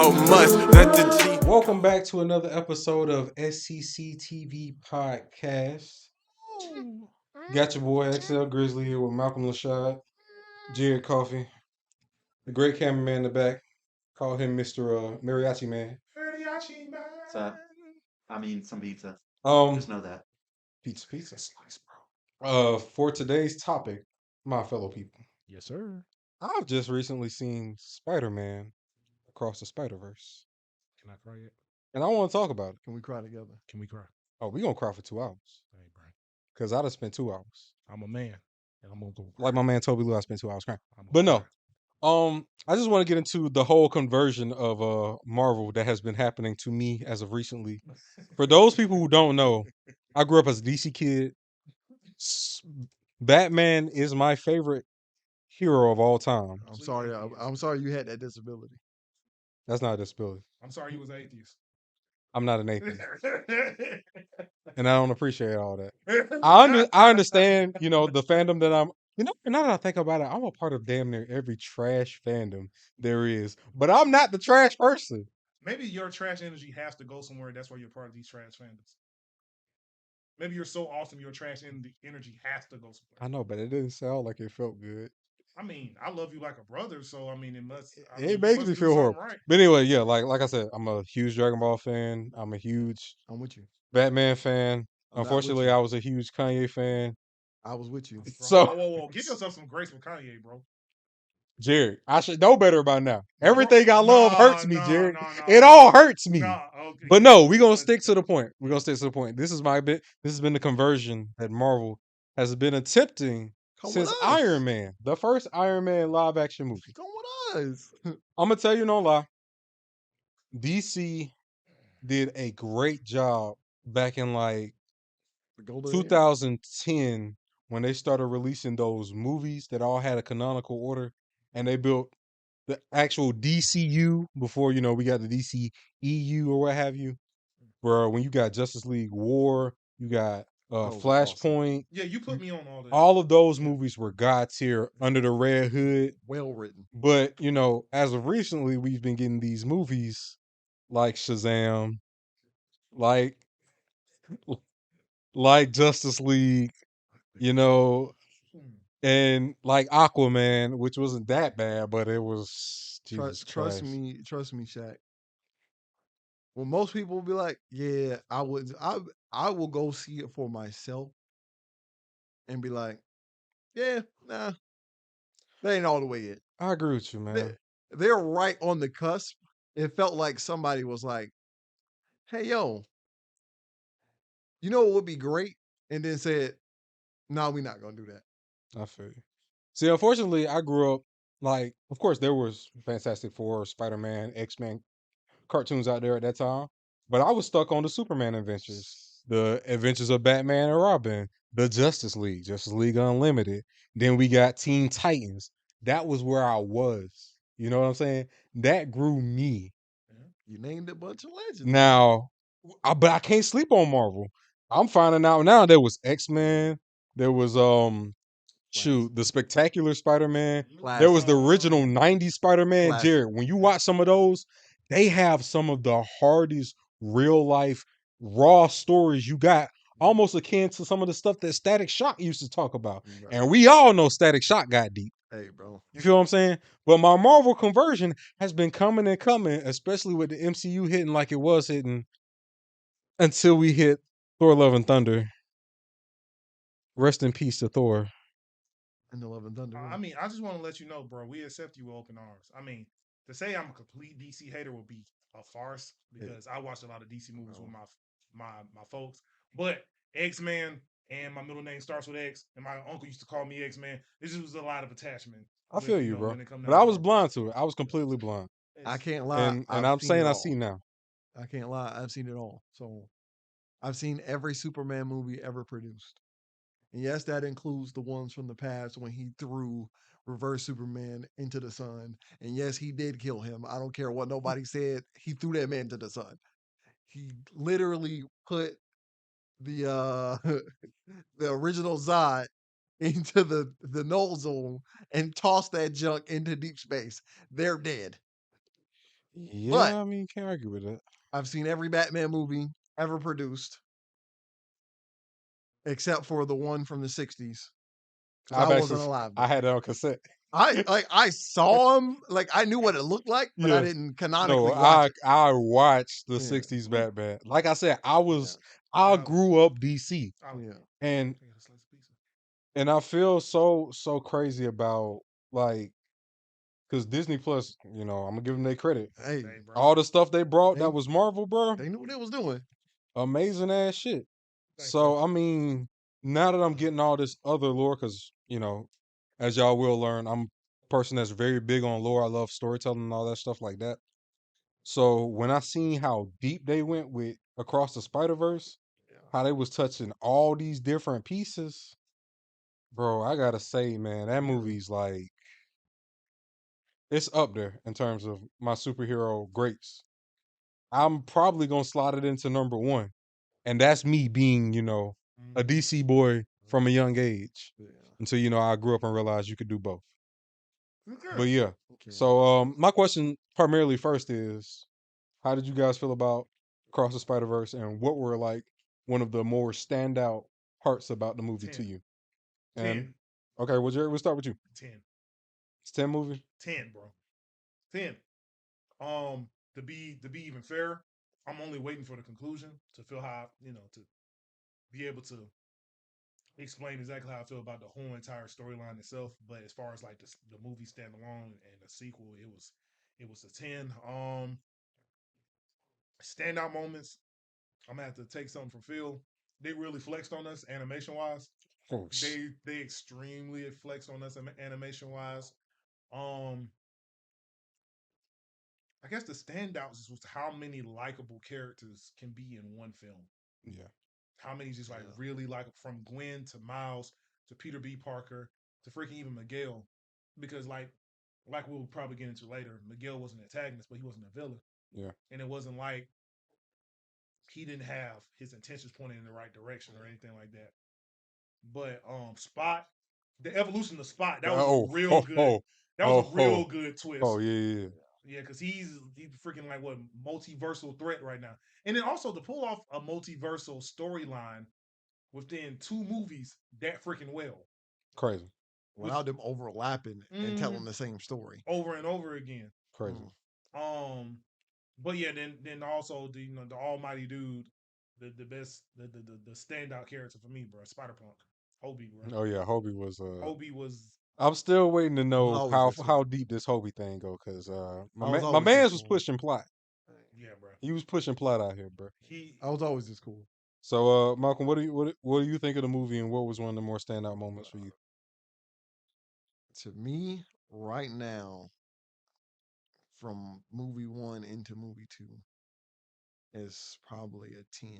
how much that the G. Welcome back to another episode of SCC TV Podcast. Got your boy XL Grizzly here with Malcolm Lashad, Jared Coffee, the great cameraman in the back. Call him Mr. Mariachi Man. So, I mean, some pizza. Um, Just know that. pizza slice, bro. For today's topic, my fellow people, Yes, sir. I've just recently seen Spider-Man Across the Spider-Verse, Can I cry yet? and I want to talk about it. Can we cry together? Can we cry? Oh, we gonna cry for 2 hours Hey, bro. because I done spent 2 hours. I'm a man, and I'm gonna go. Like my man Toby Lou, I spent 2 hours crying. I'm But gonna no, I just want to get into the whole conversion of Marvel that has been happening to me as of recently. For those people who don't know, I grew up as a DC kid. S- Batman is my favorite hero of all time. I'm sorry. I'm sorry you had that disability. That's not a disability. I'm sorry you was atheist. I'm not an atheist, and I don't appreciate all that. I understand, the fandom that I'm. Now that I think about it, I'm a part of damn near every trash fandom there is, but I'm not the trash person. Maybe your trash energy has to go somewhere. That's why you're part of these trash fandoms. Maybe you're so awesome, your trash energy has to go somewhere. I know, but it didn't sound like it felt good. I mean, I love you like a brother, so I mean, it must. It makes me feel horrible. Right. But anyway, yeah, like I said, I'm a huge Dragon Ball fan. I'm a huge I'm with you. Batman fan. I'm not with Unfortunately, you. I was a huge Kanye fan. I was with you. Bro, So, whoa. Give yourself some grace with Kanye, bro. Jared, I should know better by now. Everything I love hurts me, Jared. No, It all hurts me. okay. But no, we're gonna stick to the point. We're gonna stick to the point. This has been the conversion that Marvel has been attempting Come since with us. Iron Man, the first Iron Man live action movie. Come with us. I'm gonna tell you no lie. DC did a great job back in like The golden era. 2010 when they started releasing those movies that all had a canonical order, and they built the actual DCU before we got the DCEU or what have you. Bro, when you got Justice League War, you got Those are Flashpoint. Yeah, you put me on all that. All of those movies were god tier under the red hood. Well written. But as of recently, we've been getting these movies like Shazam, like Justice League, and like Aquaman, which wasn't that bad, but it was Jesus Trust Christ. me, Shaq. Well, most people will be like, "Yeah, I would. I will go see it for myself," and be like, "Yeah, nah, that ain't all the way yet." I agree with you, man. They're right on the cusp. It felt like somebody was like, "Hey, yo, you know what would be great?" And then said, "No, we're not gonna do that." I feel you. See, unfortunately, I grew up like, of course, there was Fantastic Four, Spider-Man, X-Men cartoons out there at that time, but I was stuck on the Superman adventures, the adventures of Batman and Robin, the Justice League Unlimited. Then we got Teen Titans. That was where I was. You know what I'm saying? That grew me. You named a bunch of legends. Now, but I can't sleep on Marvel. I'm finding out now there was X-Men, there was the Spectacular Spider-Man, there was the original 90s Spider-Man. Classic. Jared, when you watch some of those, they have some of the hardest real life raw stories you got, almost akin to some of the stuff that Static Shock used to talk about. Right. And we all know Static Shock got deep. Hey, bro. You feel what I'm saying? But my Marvel conversion has been coming and coming, especially with the MCU hitting like it was hitting until we hit Thor Love and Thunder. Rest in peace to Thor. And the Love and Thunder. I mean, I just want to let you know, bro, we accept you with open arms. I mean, to say I'm a complete DC hater would be a farce because I watched a lot of DC movies with my folks. But X-Men and my middle name starts with X, and my uncle used to call me X-Man. This just was a lot of attachment. I feel you, bro. when it come But down I to was Marvel. blind to it. I was completely blind. I can't lie. And I've I'm seen saying it I all. see now. I can't lie. I've seen it all. So I've seen every Superman movie ever produced. And yes, that includes the ones from the past when he threw Reverse Superman into the sun. And yes, he did kill him. I don't care what nobody said. He threw that man into the sun. He literally put the the original Zod into the null zone and tossed that junk into deep space. They're dead. Yeah, I mean, can't argue with that. I've seen every Batman movie ever produced, except for the one from the 60s. Because I wasn't alive I then. had it on cassette. I saw him, like I knew what it looked like, but I Yeah. didn't canonically No, watch it. I watched the Yeah. 60s Batman. Like I said, I Yeah. grew up DC. I would- Yeah. And I got a slice of pizza. and I feel so crazy about like because Disney Plus, you know, I'm gonna give them their credit. Hey, Hey, bro. All the stuff they brought They- that was Marvel, bro, they knew what they was doing. amazing ass shit. Thanks, So bro. I mean, now that I'm getting all this other lore, because you know, as y'all will learn, I'm a person that's very big on lore. I love storytelling and all that stuff like that. So when I seen how deep they went with Across the Spider-Verse, how they was touching all these different pieces, bro, I gotta say, man, that movie's like it's up there in terms of my superhero greats. I'm probably gonna slot it into number one. And that's me being, you know, a Mhm. DC boy from a young age. Yeah. Until, you know, I grew up and realized you could do both. Okay. But yeah. Okay. So my question primarily first is how did you guys feel about Across the Spider-Verse and what were like one of the more standout parts about the movie to 10. you? And 10. okay, well Jared, we'll start with you. 10. It's 10 movie? 10, bro. 10. To be even fair, I'm only waiting for the conclusion to feel how, to be able to explain exactly how I feel about the whole entire storyline itself. But as far as like the movie standalone and the sequel, it was a 10. Standout moments, I'm gonna have to take something from Phil. They really flexed on us animation wise. Oh, They extremely flexed on us animation wise. I guess the standouts was how many likable characters can be in one film. yeah. How many just like really like from Gwen to Miles to Peter B. Parker to freaking even Miguel, because like we'll probably get into later, Miguel was an antagonist, but he wasn't a villain. Yeah. And it wasn't like he didn't have his intentions pointed in the right direction or anything like that. But Spot, the evolution of Spot, that was a real good. That was a real good twist. Oh yeah. Yeah, because he's freaking like what multiversal threat right now, and then also to pull off a multiversal storyline within 2 movies that freaking well, Crazy. Without them overlapping and telling the same story. over and over again. Crazy. But yeah, then also the the almighty dude, the best the standout character for me, bro, Spider Punk, Hobie, bro. Oh yeah, Hobie was Hobie was. I'm still waiting to was know always this how cool. deep this Hobie thing go because my was my always man's this was cool. pushing plot. Yeah, bro. He was pushing plot out here, bro. I was always this cool. So Malcolm, what do you think of the movie and what was one of the more standout moments for you? To me, right now, from movie 1 into movie 2, is probably a 10.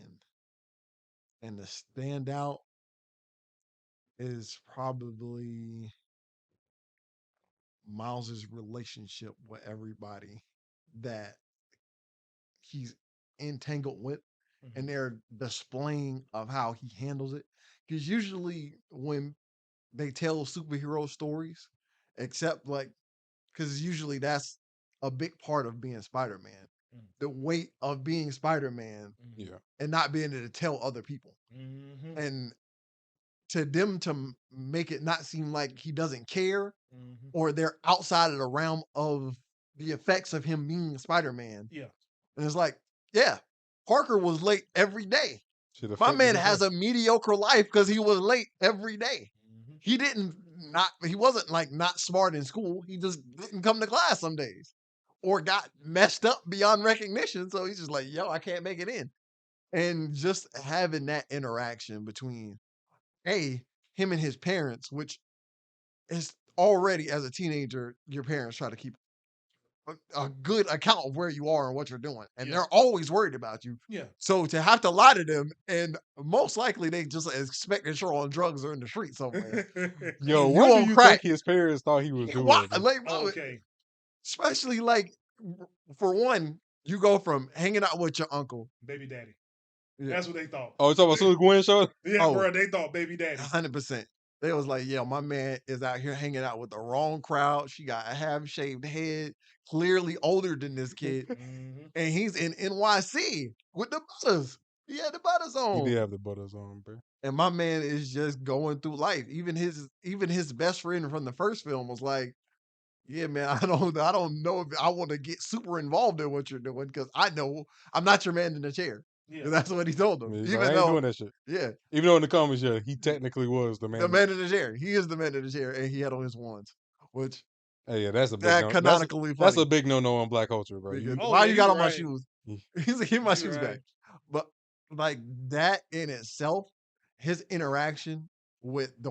And the standout is probably Miles's relationship with everybody that he's entangled with, and their displaying of how he handles it. Because usually when they tell superhero stories, except like, because usually that's a big part of being Spider-Man, the weight of being Spider-Man, Yeah. and not being able to tell other people, and to them to make it not seem like he doesn't care or they're outside of the realm of the effects of him being Spider-Man. Yeah. And it's like, yeah, Parker was late every day. Shit My affected man his has life. a mediocre life because he was late every day. He wasn't like not smart in school. He just didn't come to class some days or got messed up beyond recognition. So he's just like, yo, I can't make it in. And just having that interaction between him and his parents, which is already as a teenager, your parents try to keep a good account of where you are and what you're doing. And they're always worried about you. Yeah. So to have to lie to them, and most likely they just expect that you're on drugs or in the street somewhere. Yo, You what do on you crack. think his parents thought he was doing? Why? bro? Like, bro, Okay. especially like, for one, you go from hanging out with your uncle. Baby daddy. Yeah. That's what they thought. Oh, you talking about as soon as Gwen showed? Yeah, Oh. bro, they thought baby daddy. 100%. They was like, "Yeah, my man is out here hanging out with the wrong crowd. She got a half-shaved head, clearly older than this kid, Mhm. and he's in NYC with the butters. He had the butters He did on, have the butters on, bro. and my man is just going through life. Even his best friend from the first film was like, "Yeah, man, I don't know if I want to get super involved in what you're doing because I know I'm not your man in the chair." Yeah. And that's what he told him. Yeah, he's like, I Even ain't though, doing that shit. yeah, Even though in the comments, yeah, he technically was the man. the man in the chair. He is the man in the chair, and he had on his ones, which Hey, yeah, that's a big that no. canonically That's a funny. big no on black culture, bro. Because Oh, why yeah, you you got on my right. shoes? Yeah. He's like, "Give my You shoes right. back." But like that in itself, his interaction with the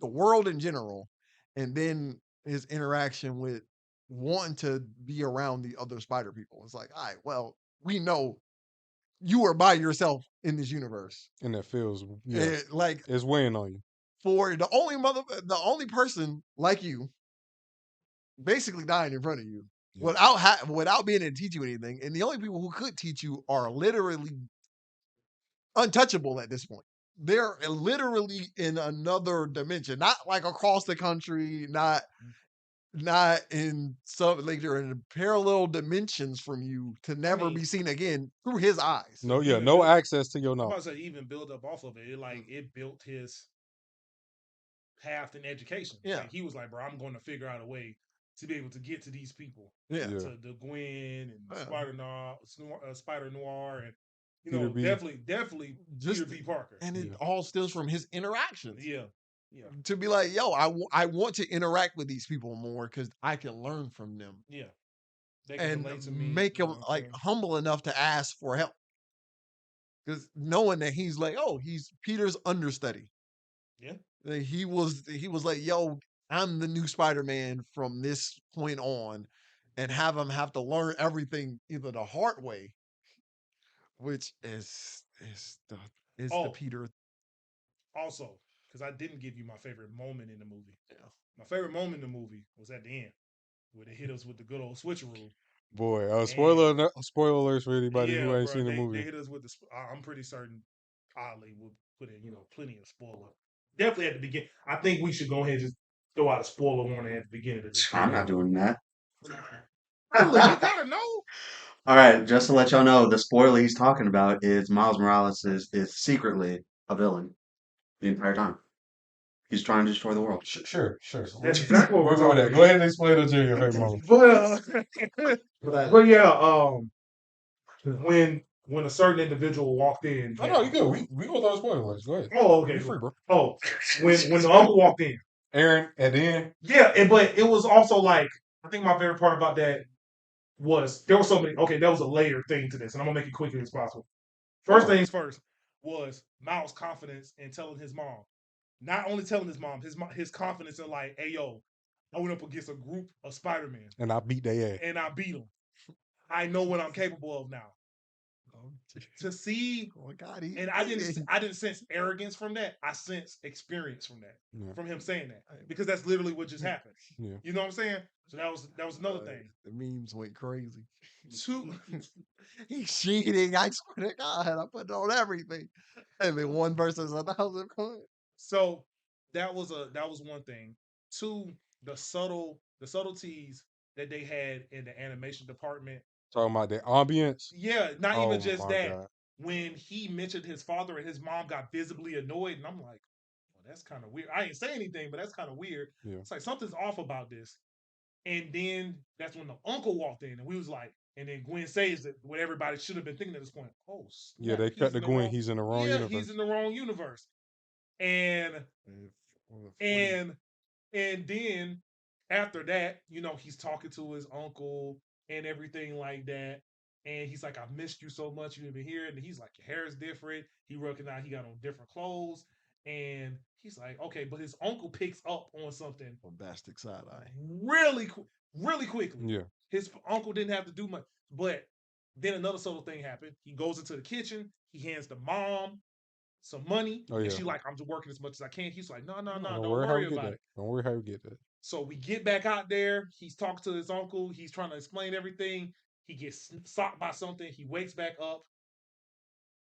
world in general, and then his interaction with wanting to be around the other spider people. It's like, all right, well, we know you are by yourself in this universe. And that feels, yeah, And like it's weighing on you. for the only person like you basically dying in front of you Yeah. without being able to teach you anything, and the only people who could teach you are literally untouchable at this point. They're literally in another dimension, not like across the country, not in some like they're in parallel dimensions from you to never mean- be seen again through his eyes. No, yeah, even no build- access to your I'm about knowledge. to say even build up off of it. It built his path in education. Yeah. Like, he was like, bro, I'm going to figure out a way to be able to get to these people. Yeah. Yeah. To the Gwen and Yeah. Spider Noir, and Peter B. definitely Just Peter B. Parker. and it Yeah. all stems from his interactions. Yeah. To be like, yo, I want to interact with these people more because I can learn from them Yeah. They can and relate to me. make you him know what I'm like saying? humble enough to ask for help. Because knowing that he's like, oh, he's Peter's understudy. Yeah. Like, he was like, yo, I'm the new Spider-Man from this point on, and have him have to learn everything either the hard way, which is the Oh. Peter. Also, because I didn't give you my favorite moment in the movie. Yeah. My favorite moment in the movie was at the end, where they hit us with the good old switcheroo. Boy, spoiler alerts for anybody who ain't bro, seen the they movie. hit us with the. I'm pretty certain Ollie would put in, plenty of spoiler. Definitely at the beginning. I think we should go ahead and just throw out a spoiler warning at the beginning of this. I'm not doing that. Ollie, you gotta know. All right, just to let y'all know, the spoiler he's talking about is Miles Morales is secretly a villain the entire time. He's trying to destroy the world. Sure. That's exactly what we're Go talking Go ahead and explain it to your favorite moment. But yeah, when a certain individual walked in. Oh no, you good. We gonna throw spoiler alerts. Go ahead. Oh, okay. You free, bro. Oh, when the uncle walked in. Aaron at the end. Yeah, but it was also like, I think my favorite part about that was there was so many. Okay, there was a layered thing to this, and I'm gonna make it quickly as possible. First things first was Miles' confidence in telling his mom. Not only telling his mom, his confidence in like, hey yo, I went up against a group of Spider-Man And I beat their ass. and I beat them. I know what I'm capable of now. To see, Oh God, and I didn't sense arrogance from that. I sense experience from that, Yeah. from him saying that, because that's literally what just happened. Yeah. You know what I'm saying? So that was another thing. The memes went crazy. Two, He's cheating. I swear to God, I put it on everything. And then one person said, "How's it going?" so that was one thing. Two, the subtleties that they had in the animation department. Talking about the ambience. Yeah, not Oh even just my that. God. When he mentioned his father and his mom got visibly annoyed, and I'm like, well, that's kind of weird. I ain't say anything, but that's kind of weird. Yeah. It's like something's off about this. And then that's when the uncle walked in, and we was like, and then Gwen says that what everybody should have been thinking at this point. Oh, Yeah, snap, they he's cut the in Gwen. wrong- He's in the wrong yeah, universe. he's in the wrong universe. And then after that, he's talking to his uncle and everything like that. And he's like, I missed you so much. You didn't even hear it. And he's like, your hair is different. He recognized he got on different clothes. And he's like, okay, but his uncle picks up on something Bombastic side eye. really quickly. Yeah. His uncle didn't have to do much. But then another subtle thing happened. He goes into the kitchen. He hands the mom some money. Oh, And yeah. she's like, I'm just working as much as I can. He's like, no, don't how worry we get about that. it. Don't worry how we get that. So we get back out there. He's talking to his uncle. He's trying to explain everything. He gets socked by something. He wakes back up.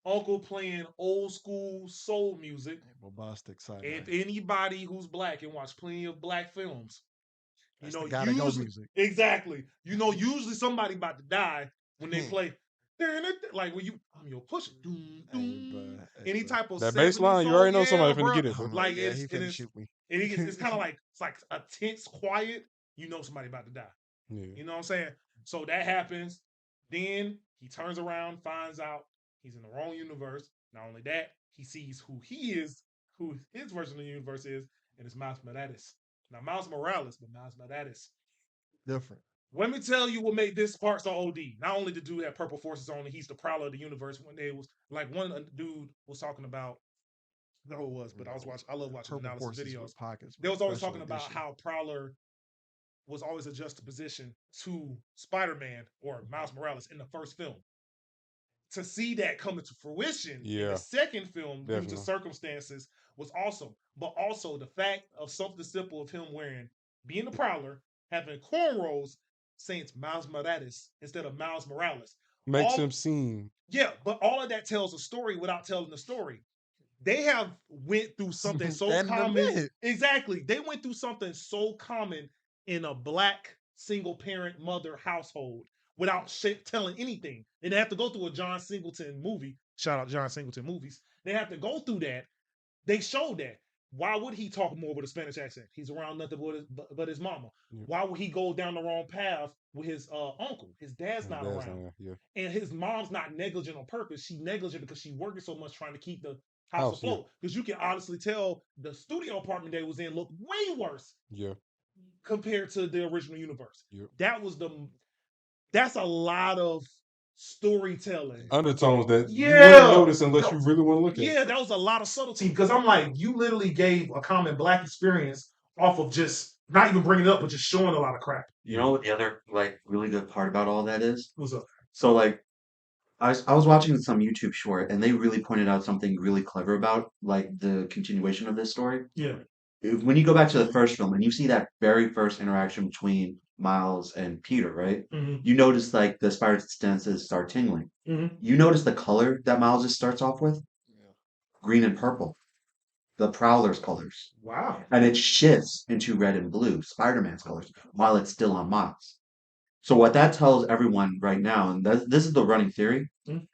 uncle playing old school soul music. Bombastic side. If anybody who's black can watch plenty of black films, That's the gotta go usually music. exactly. Usually somebody about to die when they play. Like when I'm your push. Any type of That 70s bass line, you song, already know somebody yeah, finna bruh. get it. Bro. Like yeah, it's he and finna it's shoot me. it's kind of like it's like a tense quiet. You know somebody about to die. Yeah. You know what I'm saying? So that happens. Then he turns around, finds out he's in the wrong universe. Not only that, he sees who he is, who his version of the universe is, and it's Miles Morales. Not Miles Morales, but Miles Morales. Different. Let me tell you what made this part so OD. Not only the dude had purple forces on, he's the prowler of the universe. When they was like one dude was talking about, I don't know who it was, but I love watching Purple analysis Forces videos. with pockets. They was always special talking about edition. how Prowler was always a juxtaposition to Spider-Man or Miles Morales in the first film. To see that come into fruition in Yeah, the second film due definitely. to circumstances was awesome. But also the fact of something simple of him being the Prowler, having cornrows, saying it's Miles Morales instead of Miles Morales. Makes All- him seem Yeah, but all of that tells a story without telling the story. They have went through something so That in the common. mid. Exactly. They went through something so common in a black single parent mother household without telling anything. And they have to go through a John Singleton movie. Shout out John Singleton movies. They have to go through that. They showed that. Why would he talk more with a Spanish accent? He's around nothing but his mama. Yeah. Why would he go down the wrong path with his uncle? His dad's not That's around. yeah. And his mom's not negligent on purpose. She's negligent because she's working so much trying to keep the house House, afloat. Because you can honestly tell the studio apartment they was in looked way worse Yeah. compared to the original universe. Yep. That's a lot of storytelling. Undertones that you Yeah. wouldn't notice unless you really want to look at it. Yeah, that was a lot of subtlety because I'm like, you literally gave a common black experience off of just not even bringing it up, but just showing a lot of crap. You know what the other like really good part about all that is? What's up? So like I was watching some YouTube short and they really pointed out something really clever about like the continuation of this story. Yeah. When you go back to the first film and you see that very first interaction between Miles and Peter, right? Mm-hmm. You notice like the spider senses start tingling. Mm-hmm. You notice the color that Miles just starts off with? Yeah. Green and purple. The Prowler's colors. Wow. And it shifts into red and blue, Spider-Man's colors, while it's still on Miles. So what that tells everyone right now, and this is the running theory. Mhm.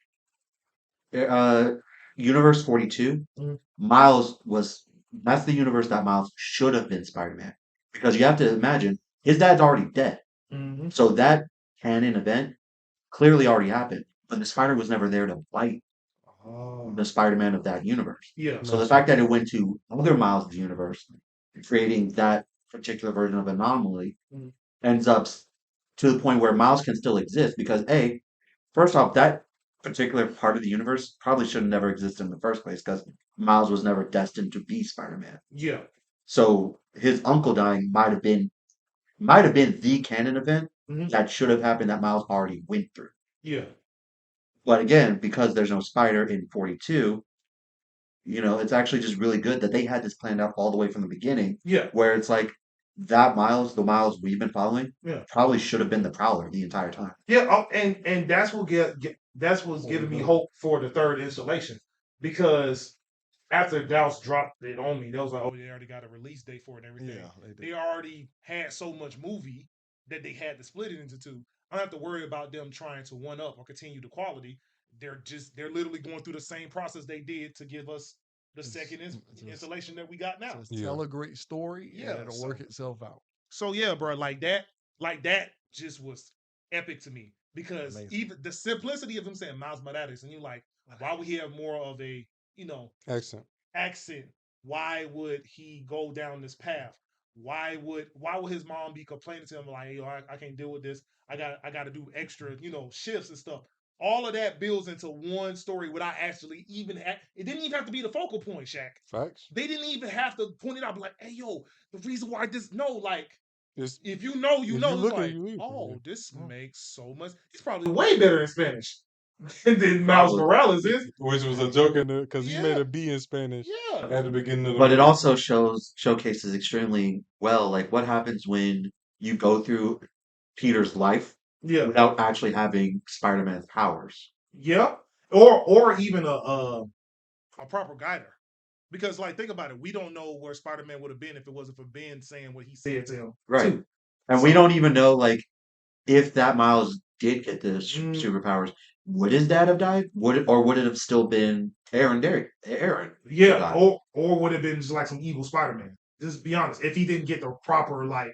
Universe 42, Mhm. that's the universe that Miles should have been Spider-Man. Because you have to imagine, his dad's already dead. Mm-hmm. So that canon event clearly already happened. But the spider was never there to bite the Spider-Man of that universe. Yeah. So the fact that it went to other Miles' universe, creating that particular version of anomaly, Mhm. ends up to the point where Miles can still exist because first off, that particular part of the universe probably should have never existed in the first place because Miles was never destined to be Spider-Man. Yeah. So his uncle dying might have been the canon event Mhm. that should have happened that Miles already went through. Yeah. But again, because there's no spider in 42, it's actually just really good that they had this planned out all the way from the beginning, Yeah. where it's like that Miles, the Miles we've been following, Yeah. probably should have been the Prowler the entire time. Yeah. And that's what that's what's giving me hope for the third installation because after Douse dropped it on me, they was like, oh, they already got a release date for it and everything. Yeah, they They did. already had so much movie that they had to split it into two. I don't have to worry about them trying to one up or continue the quality. They're literally going through the same process they did to give us the second installation that we got now. Just Yeah. tell a great story Yeah, and it'll work itself out. So yeah, bro, like that just was epic to me because Amazing. even the simplicity of him saying Miles Morales, and you're like, why would he have more of a Accent. Why would he go down this path? Why would his mom be complaining to him like, I can't deal with this. I got to do extra, shifts and stuff. All of that builds into one story without actually even it didn't even have to be the focal point, Shaq. Facts. They didn't even have to point it out, be like, hey, yo, the reason why like, It's, if you know, if you it's look at like, it, you leave. oh, this Oh. makes so much. It's probably way better in Spanish than Miles Probably. Morales is. Which was a joke because he made Yeah. a B in Spanish Yeah. at the beginning of the But it movie. also showcases extremely well, like what happens when you go through Peter's life Yeah. without actually having Spider-Man's powers. Yeah. or even a proper guider. Because like think about it, we don't know where Spider-Man would have been if it wasn't for Ben saying what he said to him. Right. Too. And we So don't even know, like, if that Miles did get the mm, superpowers, would his dad have died? Would it have still been Aaron who yeah, died? or would have been just like some evil Spider-Man. Just be honest, if he didn't get the proper like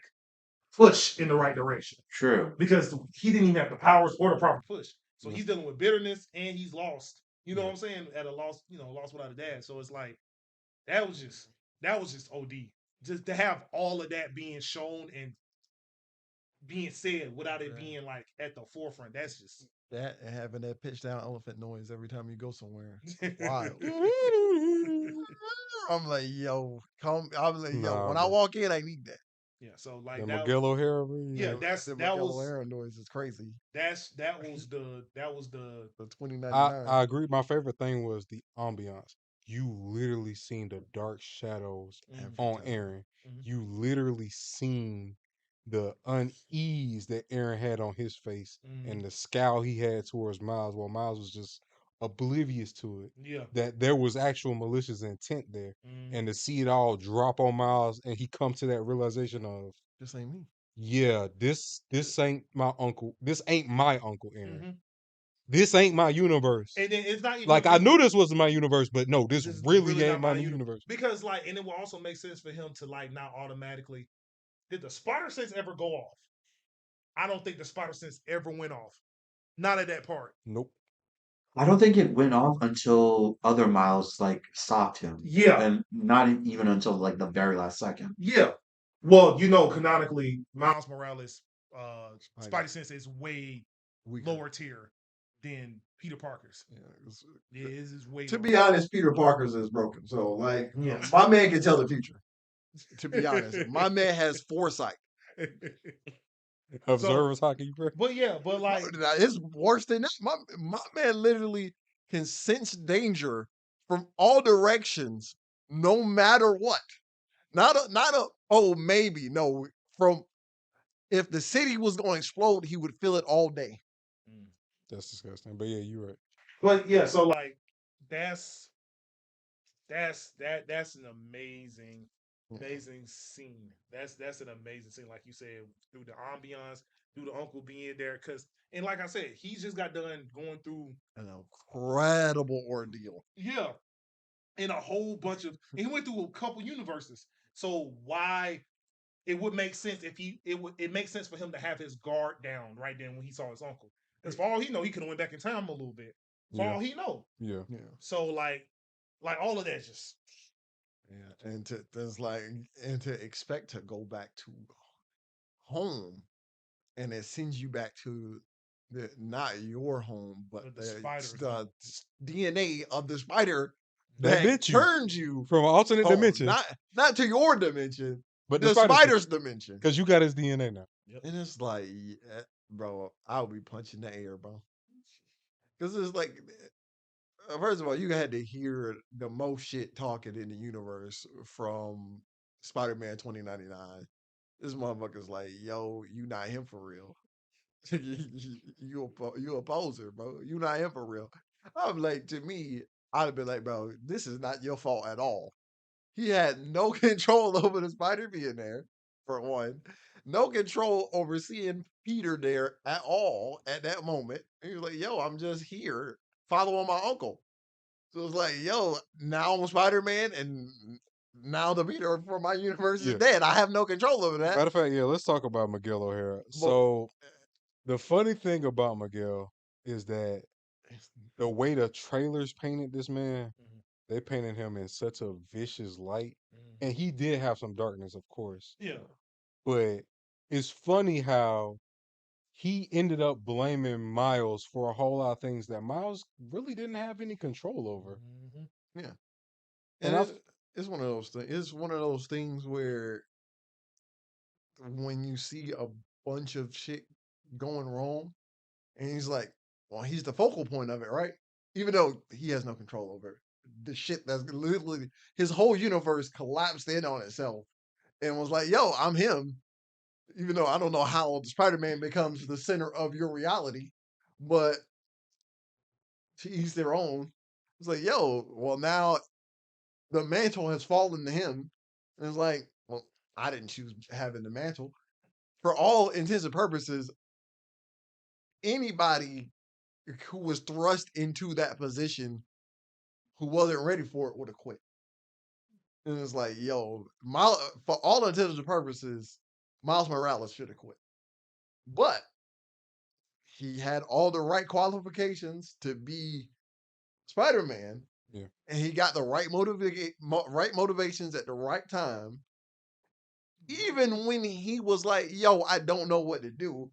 push in the right direction. True. Because he didn't even have the powers or the proper push. So Yeah. he's dealing with bitterness and he's lost. You know Yeah. what I'm saying? At a loss, lost without a dad. So it's like that was just OD. Just to have all of that being shown and being said without it being like at the forefront. That's just That and having that pitch down elephant noise every time you go somewhere. Wild. I'm like, yo, I'm like, yo, Nah, when I bro. walk in, I need that. yeah. So The like that. Miguel O'Hara, bro. Yeah, Yeah. that's The that Miguel was O'Hara noise is crazy. that was the The I 2099. agree. My favorite thing was the ambiance. You literally seen the dark shadows Mhm. on Aaron. Mhm. You literally seen the unease that Aaron had on his face Mhm. and the scowl he had towards Miles, while Miles was just oblivious to it. Yeah. That there was actual malicious intent there. Mhm. And to see it all drop on Miles and he come to that realization of, This ain't me. yeah, this ain't my uncle. This ain't my Uncle Aaron. Mhm. This ain't my universe. And then it's not even Like I knew this was my universe, but no, this This is really really ain't not my my universe. because like, and it will also make sense for him to like not automatically. Did the spider sense ever go off? I don't think the spider sense ever went off. Not at that part. Nope. I don't think it went off until other Miles like stopped him. Yeah. And not even until like the very last second. Yeah. Well, canonically, Miles Morales, Spidey. Spidey sense is way Weaker. lower tier than Peter Parker's. Yeah, it's- Yeah, it is way. To lower. be honest, Peter Parker's is broken. So, like, Yeah. my man can tell the future. to be honest, my man has foresight. Observers hockey, bro. But yeah, but like, Now, it's worse than that. My man literally can sense danger from all directions, no matter what. Not a oh maybe no from if the city was going to explode, he would feel it all day. That's disgusting. But yeah, you're right. but yeah, so like, that's an amazing scene. That's an amazing scene, like you said, through the ambiance, through the uncle being there, and like I said, he just got done going through An incredible ordeal. yeah, in a whole bunch of, and he went through a couple universes. So why it would make sense if it makes sense for him to have his guard down right then when he saw his uncle. Because for all he know, he could have went back in time a little bit. For Yeah. all he know. Yeah. Yeah. So like all of that just Yeah. And to expect to go back to home and it sends you back to not your home, but But the the spider's the DNA of the spider That that bit you turns you from an alternate home. dimension. Not to your dimension, But the spider's dimension. because you got his DNA now. And it's like, yeah, bro, I'll be punching the air, bro. Because it's like, first of all, you had to hear the most shit talking in the universe from Spider-Man 2099. This motherfucker's like, yo, you not him for real. you a poser, bro. You not him for real. I'm like, to me, I'd have been like, bro, this is not your fault at all. He had no control over the spider being there, for one. No control over seeing Peter there at all at that moment. And he was like, yo, I'm just here following my uncle. So it's like, yo, now I'm Spider-Man and now the Peter from my universe is Yeah. dead. I have no control over that. Matter of fact, yeah, let's talk about Miguel O'Hara. So the funny thing about Miguel is that the way the trailers painted this man, they painted him in such a vicious light. And he did have some darkness, of course. yeah. But it's funny how he ended up blaming Miles for a whole lot of things that Miles really didn't have any control over. And And I it's one of those things. It's one of those things where when you see a bunch of shit going wrong, and he's like, well, he's the focal point of it, right? Even though he has no control over it. The shit that's literally his whole universe collapsed in on itself and was like, yo, I'm him. Even though I don't know how Spider-Man becomes the center of your reality, but to each their own. It's like, yo, well now the mantle has fallen to him. And it's like, well, I didn't choose having the mantle. For all intents and purposes, anybody who was thrust into that position who wasn't ready for it would have quit. And it's like, yo, for all intents and purposes, Miles Morales should have quit. But he had all the right qualifications to be Spider-Man. Yeah. And he got the right motivations at the right time. Even when he was like, yo, I don't know what to do,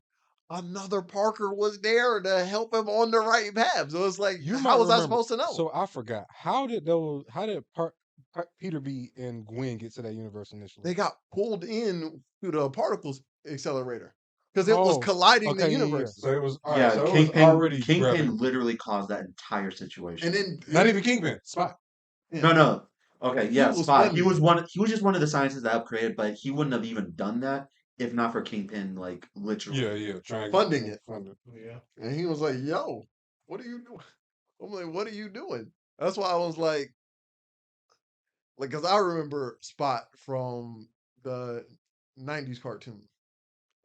another Parker was there to help him on the right path. So it's like, You how might was I remember. supposed to know? So I forgot. How did Peter B and Gwen get to that universe initially? They got pulled in to the particles accelerator because it was colliding the okay, yeah, yeah. universes. So it was all right, Yeah, so it was Kingpin. already Kingpin gravity. literally caused that entire situation. And then Not even Kingpin. Spot. yeah. No. Okay, yeah, was Spot. funding He was it. He was just one of the scientists that helped create it, but he wouldn't have even done that if not for Kingpin, like literally. Yeah, trying Funding it. Funding. Yeah. And he was like, yo, what are you doing? I'm like, what are you doing? That's why I was like, because I remember Spot from the 90s cartoon.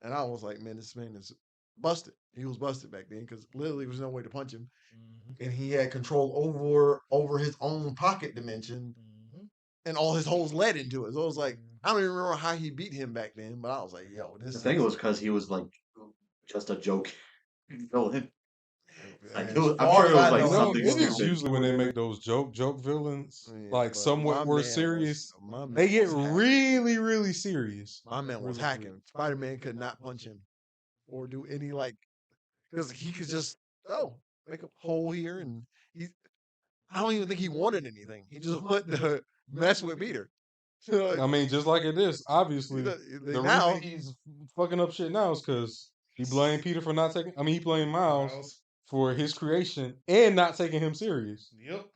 And I was like, man, this man is busted. He was busted back then because literally there was no way to punch him. And he had control over his own pocket dimension. And all his holes led into it. So I was like, I don't even remember how he beat him back then, but I was like, yo, this I think is- it was because he was like just a joke villain. Like, as it was- I'm far sure as it was I like You know, know, something it is stupid. usually when they make those joke villains, Yeah, like but somewhat my more man was- serious. my man They get was hacking. really, really serious. My man was Really hacking. Spider-Man could not punch him or do any because he could just make a hole here, and I don't even think he wanted anything. He just wanted to mess with Peter. I mean, just like it is, obviously, The the now reason he's fucking up shit now is because he blamed Peter for not taking. I mean, he blamed Miles for his creation and not taking him serious. Yep.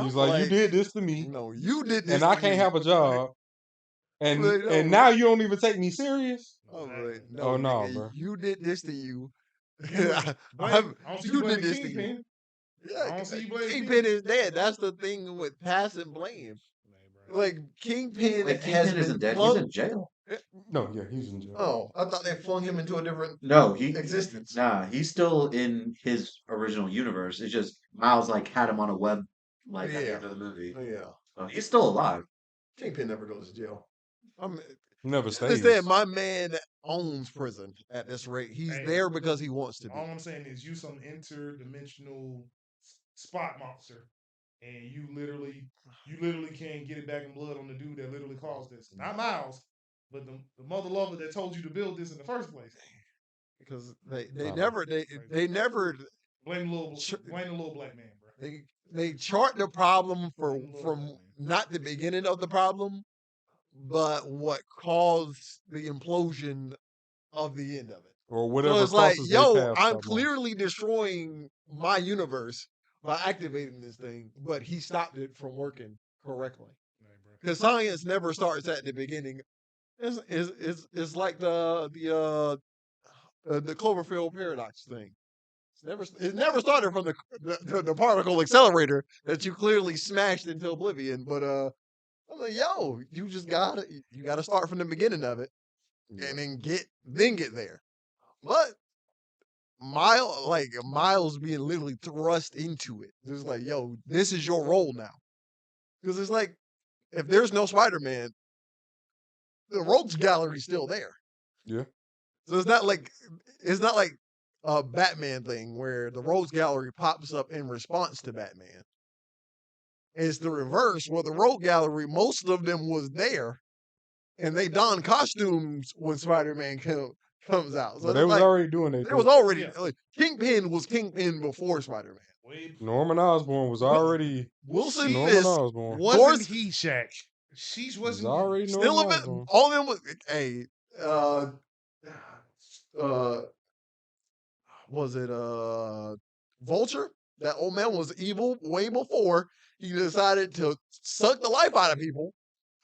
He's like, you did this to me, No, you did this, and I to can't me." have a job, and Like, no. and now you don't even take me serious. I was like, no, Oh, no, nigga, bro. you did this to you. I don't see You you did blaming this to you. Kingpin. Yeah, I don't see you blaming Kingpin is dead. That's the thing with passing blame. Like Kingpin, Like, has Kingpin isn't been dead. He's flung- in jail. No, yeah, he's in jail. Oh, I thought they flung him into a different No, he existence. Nah, he's still in his original universe. It's just Miles like had him on a web at the Yeah. end of the movie. Yeah, So he's still alive. Kingpin never goes to jail. Never stays. Understand, my man owns prison at this rate. He's Hey, there because he wants to be. All I'm saying is you some interdimensional spot monster, and you literally can't get it back in blood on the dude that literally caused this. Not Miles, but the mother lover that told you to build this in the first place. Because they Wow. never Blame the little black man, bro. they chart the problem from not the beginning of the problem, but what caused the implosion of the end of it. Or whatever. So it's like, crosses their yo, paths I'm that clearly destroying my universe by activating this thing, but he stopped it from working correctly. Because science never starts at the beginning. It's like the Cloverfield paradox thing. It never started from the particle accelerator that you clearly smashed into oblivion. But I'm like, yo, you gotta start from the beginning of it, and then get there. But Miles being literally thrust into it. It's like, yo, this is your role now. Because it's like, if there's no Spider-Man, the Rogues Gallery's still there. Yeah. So it's not like a Batman thing where the Rogues Gallery pops up in response to Batman. It's the reverse, where the Rogue Gallery, most of them was there, and they don costumes when Spider-Man comes out. So But they it's was like, already doing it. there was already Kingpin was Kingpin before Spider-Man. Norman Osborn was already Wilson Norman Fisk Osborn. Wasn't Doors- he Shaq? She's was wasn't already still Norman a bit. Osborn. All of them was was it Vulture? That old man was evil way before he decided to suck the life out of people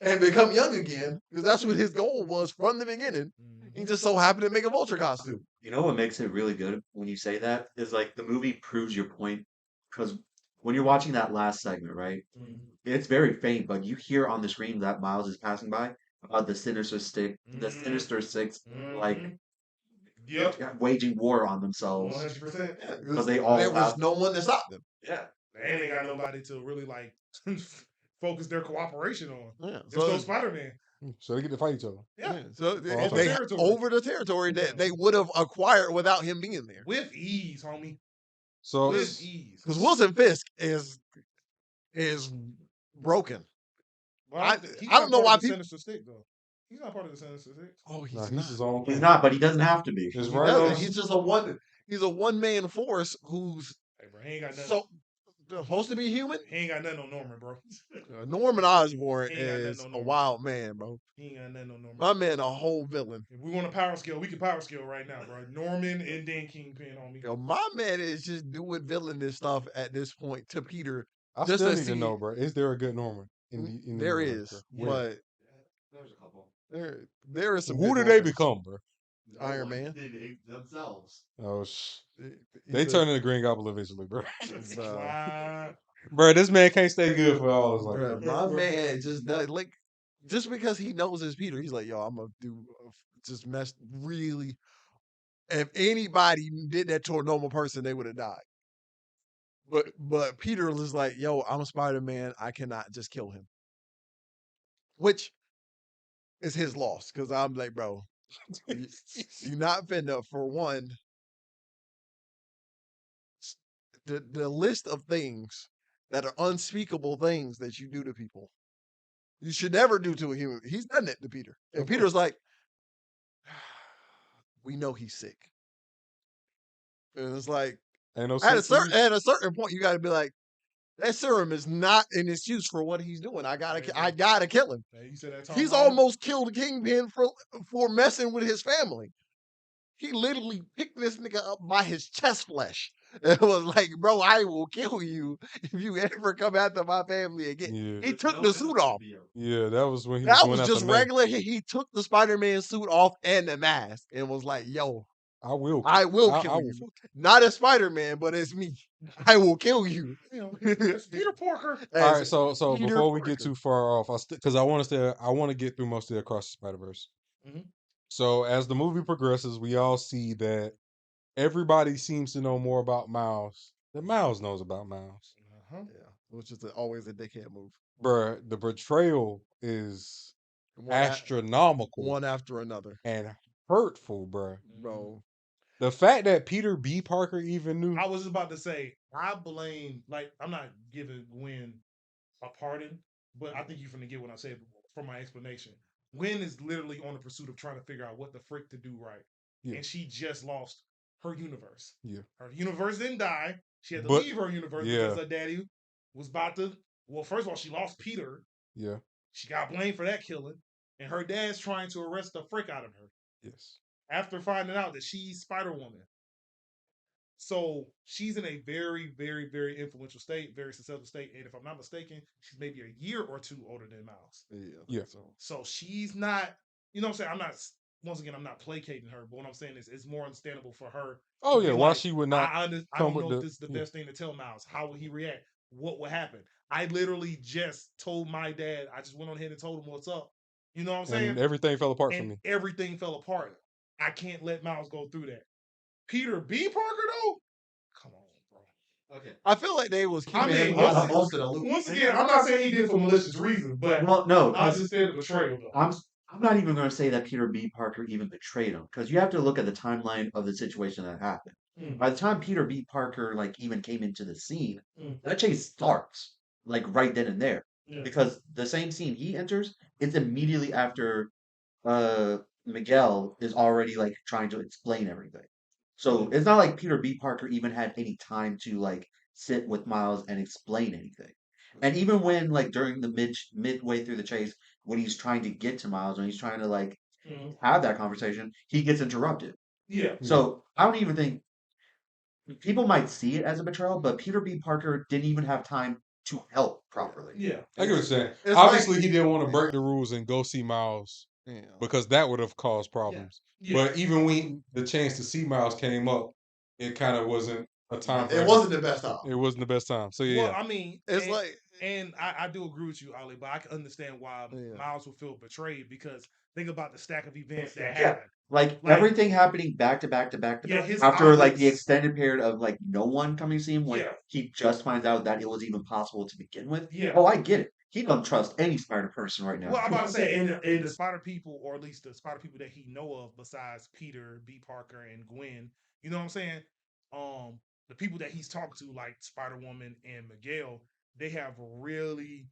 and become young again, because that's what his goal was from the beginning. He just so happened to make a Vulture costume. You know what makes it really good when you say that is like the movie proves your point because when you're watching that last segment, right, it's very faint, but you hear on the screen that Miles is passing by about the Sinister Six, like Yep. waging war on themselves 100%. because they all there was have. no one to stop them. Yeah. And they got nobody to really like focus their cooperation on. Yeah, It's no Spider-Man. So they get to fight each other. Yeah. So okay. they Territory. over the territory that they would have acquired without him being there. With ease, homie. So With ease. Because Wilson Fisk is broken. Well, I he's don't not know part why of the people. Sinister Six though. He's not part of the Sinister Six. Oh, he's nah, not. he's his own He's thing. not, but he doesn't have to be. It's He right doesn't. on. He's just a one. He's a one man force who's Hey, bro, he ain't got nothing. so supposed to be human. He ain't got nothing on Norman, bro. Norman Osborn He ain't got nothing is on a Norman. wild man, bro. He ain't got nothing on Norman. My man, a whole villain. If we want a power scale, we can power scale right now, bro. Norman and then Kingpin on me. Yo, my man is just doing villainous stuff at this point to Peter. I Just still to need to see- know, bro. Is there a good Norman in the There universe, is, bro? Where? but There's a couple. there is some. Who good did they Normans. become, bro? Iron Man. themselves. Oh, they He's a- turn into Green Goblin eventually, bro. uh, Bro, this man can't stay good for all his life. Bruh, bro. my man just does, like just because he knows it's Peter, he's like, yo, I'm gonna do just mess really. If anybody did that to a normal person, they would have died. But Peter was like, yo, I'm Spider-Man. I cannot just kill him, which is his loss because I'm like, bro, you're not finna for one. The list of things that are unspeakable things that you do to people. You should never do to a human. He's done it to Peter. And Peter's like, we know he's sick. And it's like, Ain't no at a sense in you. certain point, you got to be like, that serum is not an excuse for what he's doing. I gotta kill him. Hey, you said that Tom He's Holland? almost killed Kingpin for messing with his family. He literally picked this nigga up by his chest flesh. It was like, bro, I will kill you if you ever come after my family again. Yeah. He took the suit off. Yeah, that was when he was That going was after just May. regular. He took the Spider-Man suit off and the mask and was like, yo, I will kill you. Not as Spider-Man, but as me. I will kill you. You know, it's Peter Porker. All right, so Peter before we get Parker. too far off, because I want to get through most of the Across the Spider-Verse. Mhm. So as the movie progresses, we all see that everybody seems to know more about Miles than Miles knows about Miles. Uh-huh. Yeah, which is always a dickhead move. Bruh, the betrayal is One a- astronomical one after another, and hurtful, bruh. bro. The fact that Peter B. Parker even knew. I was just about to say, I blame, like, I'm not giving Gwen a pardon, but I think you're going to get what I said from my explanation. Gwen is literally on the pursuit of trying to figure out what the frick to do right. Yeah. And she just lost her universe. Yeah. Her universe didn't die. She had to But- leave her universe yeah. because her daddy was about to, well, first of all, she lost Peter. Yeah. She got blamed for that killing. And her dad's trying to arrest the frick out of her Yes. after finding out that she's Spider-Woman. So she's in a very, very, very influential state, very successful state. And if I'm not mistaken, she's maybe a year or two older than Miles. Yeah. So she's not, you know what I'm saying? I'm not, once again, I'm not placating her, but what I'm saying is it's more understandable for her. Oh to yeah. be Why like, she would not? I come don't with know if the- this is the yeah. best thing to tell Miles. How would he react? What would happen? I literally just told my dad, I just went on ahead and told him what's up. You know what I'm saying? And everything fell apart for And me. everything fell apart. I can't let Miles go through that. Peter B. Parker, though? Come on, bro. Okay. I feel like they was keeping I mean, him most- alive. Most of the loop. Once again, I'm not saying he did it for malicious reasons, but Well, no, I 'cause just said the betrayal, though. I'm not even going to say that Peter B. Parker even betrayed him because you have to look at the timeline of the situation that happened. Mm. By the time Peter B. Parker like even came into the scene, Mm. that chase starts like right then and there Yeah. because the same scene he enters, it's immediately after Miguel is already like trying to explain everything. So it's not like Peter B. Parker even had any time to like sit with Miles and explain anything. And even when like during the midway through the chase, when he's trying to get to Miles, when he's trying to like Mhm. have that conversation, he gets interrupted. Yeah. So I don't even think people might see it as a betrayal, but Peter B. Parker didn't even have time to help properly. Yeah. I get what you're saying. It's Obviously, like- he didn't want to break the rules and go see Miles Yeah. because that would have caused problems. Yeah. But even when the chance to see Miles came up, it kind of wasn't a time It frame. wasn't the best time. It wasn't the best time. So Well, yeah, I mean, It's like and I do agree with you, Ali, but I can understand why Yeah. Miles would feel betrayed because think about the stack of events that Yeah. happened. Like Like- everything happening back to back to back to Yeah, back. his After like the optics- extended period of like no one coming to see him, when Yeah. he just finds out that it was even possible to begin with. Yeah. Oh, I get it. He don't trust any Spider person right now. Well, I'm about to say, in the Spider people, or at least the Spider people that he know of, besides Peter, B. Parker, and Gwen, you know what I'm saying? The people that he's talked to, like Spider Woman and Miguel, they have really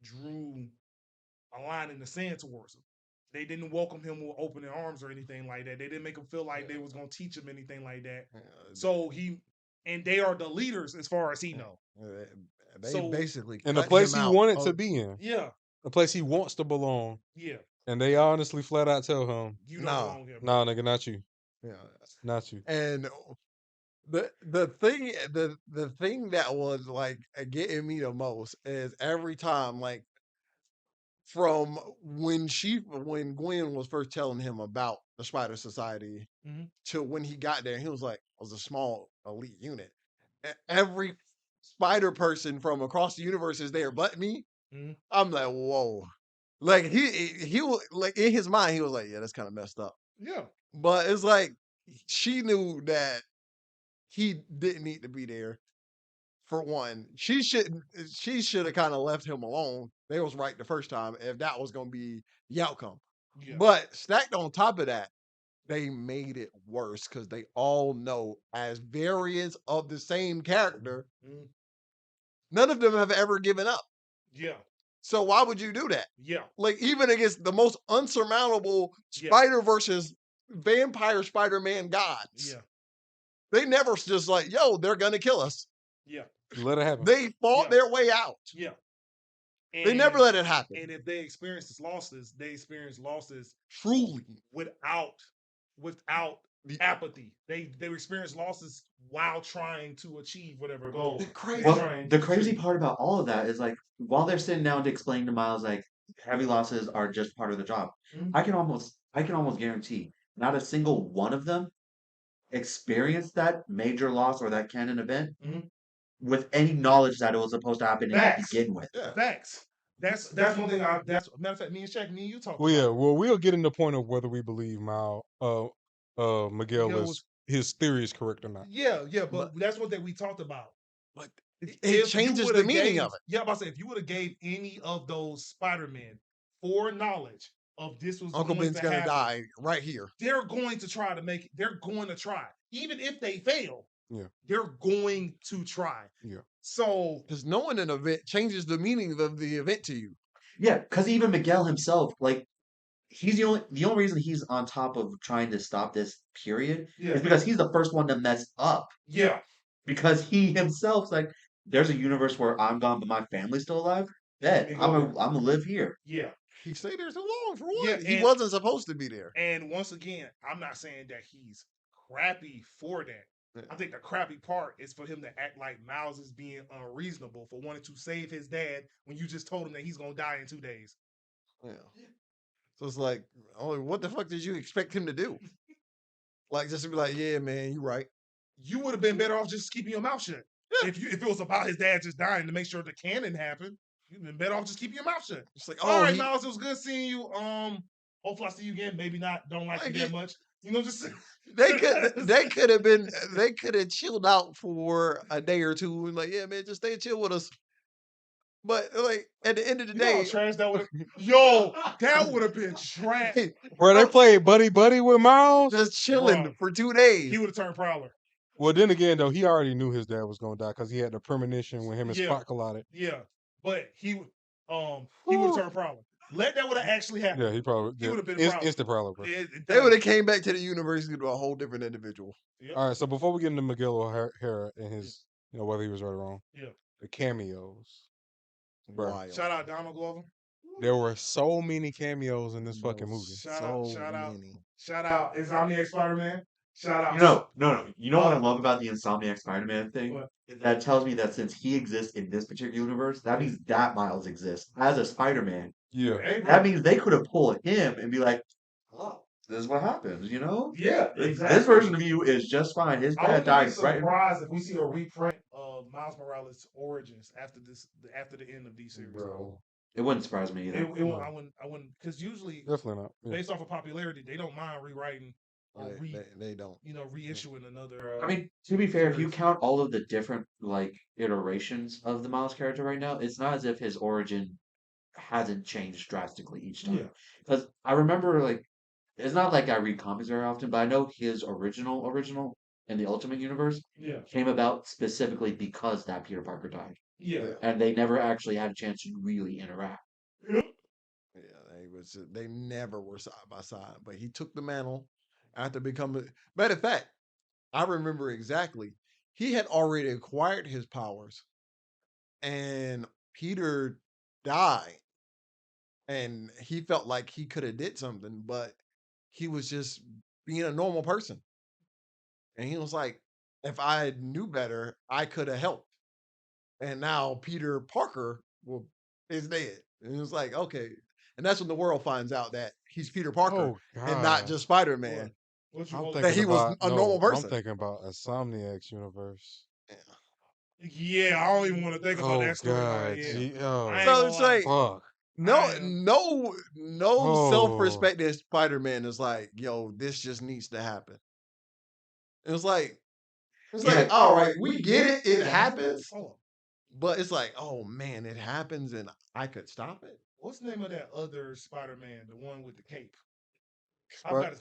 drew a line in the sand towards him. They didn't welcome him with open arms or anything like that. They didn't make him feel like they was gonna teach him anything like that. So and they are the leaders as far as he know. They So- basically and the cut place him he out wanted to of- be in, Yeah, the place he wants to belong, yeah. and they honestly flat out tell him, You don't Nah. belong here. bro. "Nah, nigga, not you, Yeah. not you." And the thing that was like getting me the most is every time, like from when Gwen was first telling him about the Spider Society Mhm. to when he got there, he was like, it was a small elite unit. Every spider person from across the universe is there but me. Mhm. I'm like, whoa. Like he was like in his mind, he was like, yeah, that's kind of messed up. Yeah. But it's like she knew that he didn't need to be there. For one, she should have kind of left him alone. They was right the first time if that was going to be the outcome. Yeah. But stacked on top of that, they made it worse because they all know as variants of the same character, Mhm. none of them have ever given up. Yeah. So why would you do that? Yeah. Like even against the most unsurmountable Yeah. Spider versus vampire Spider-Man gods. Yeah. They never just like, yo, they're gonna kill us. Yeah. Let it happen. They fought Yeah. their way out. Yeah. They never let it happen. And if they experience losses, they experience losses Truly. without The- apathy. They experience losses while trying to achieve whatever goal. The crazy- they're Well, trying the to crazy achieve. part about all of that is like while they're sitting down to explain to Miles like heavy losses are just part of the job. Mhm. I can almost guarantee not a single one of them experienced that major loss or that canon event Mhm. with any knowledge that it was supposed to happen to Facts. begin with. Yeah. Facts. That's one thing. That's matter of fact. Me and Shaq, me and you talked. Well, yeah. about. Well, we'll get in the point of whether we believe Miguel Miguel is was- his theory is correct or not. Yeah, but that's what we talked about. But If it you changes woulda the meaning gave- of it. Yeah, I'm about to say if you would have gave any of those Spider-Men foreknowledge of this was Uncle going Ben's to gonna happen, die right here. they're going to try to make it. They're going to try, even if they fail. Yeah. They're going to try. Yeah. So Because knowing an event changes the meaning of the event to you. Yeah, because even Miguel himself, like he's the only reason he's on top of trying to stop this period yeah, is because he's the first one to mess up. yeah, Because he himself's like, there's a universe where I'm gone, but my family's still alive. Bet Big I'm over. gonna live here. yeah. He stayed there too long for one. Yeah, he and- wasn't supposed to be there. And once again, I'm not saying that he's crappy for that. Yeah. I think the crappy part is for him to act like Miles is being unreasonable for wanting to save his dad when you just told him that he's gonna die in 2 days. Yeah. So it's like, oh, what the fuck did you expect him to do? Like just to be like, yeah, man, you right. You would have been better off just keeping your mouth shut. If it was about his dad just dying to make sure the canon happened, you'd been better off just keeping your mouth shut. It's like, All oh, right, he, Miles, it was good seeing you. Hopefully I see you again. Maybe not. Don't like you Like that it- much. You know, just they could have chilled out for a day or two and like, yeah, man, just stay and chill with us. But like at the end of the you know how day, trash that would. Yo, that would have been trash. Where they played buddy with Miles. just chilling Bruh. for 2 days. He would have turned Prowler. Well, then again, though, he already knew his dad was gonna die because he had the premonition when him and Yeah. Spot collided. Yeah, but he would have turned Prowler. Let that would have actually happened. Yeah, he probably He would've been proud. instant prowler, bro. They would have came back to the university to a whole different individual. Yep. All right, so before we get into Miguel O'Hara and his, whether he was right or wrong, Yeah. the cameos. Bro. Wild. Shout out Donald Glover. There were so many cameos in this fucking movie. Shout out, So shout out, many. shout out. Insomniac Spider-Man. Shout out. No. You know what I love about the Insomniac Spider-Man thing? What? Is that tells me that since he exists in this particular universe, that means that Miles exists as a Spider-Man. Yeah, Hey, bro. That means they could have pulled him and be like, oh, this is what happens, you know? Yeah, This exactly. version of you is just fine. His I dad wouldn't be died right. surprised if we see a reprint of Miles Morales' origins after the end of these series. Bro. It wouldn't surprise me It, either. it, I wouldn't, because usually Definitely not. Yeah. based off of popularity, they don't mind rewriting or They don't. reissuing another. I mean, to be fair, if you series. count all of the different like iterations of the Miles character right now, it's not as if his origin hasn't changed drastically each time. Yeah. Because I remember like it's not like I read comics very often, but I know his original in the Ultimate Universe Yeah, came about specifically because that Peter Parker died. yeah. And they never actually had a chance to really interact. Yeah, they never were side by side. But he took the mantle after becoming. Matter of fact, I remember exactly. He had already acquired his powers, and Peter died, and he felt like he could have did something, but he was just being a normal person. And he was like, if I knew better, I could have helped. And now Peter Parker is dead. And it was like, okay. And that's when the world finds out that he's Peter Parker Oh and not God. just Spider Man. What you I'm want- That thinking he was about a normal no, I'm person. thinking about Insomniac's universe. Yeah, I don't even want to think about Oh that storyline. God. Yeah. Gee, I oh, ain't So gonna it's lie. like fuck. no Oh. self-respecting Spider-Man is like, yo, this just needs to happen. It's like Yeah. all right, we get it happens, Hold on. but it's like, oh man, it happens and I could stop it. What's the name of that other Spider-Man, the one with the cape? Spi- I've got it.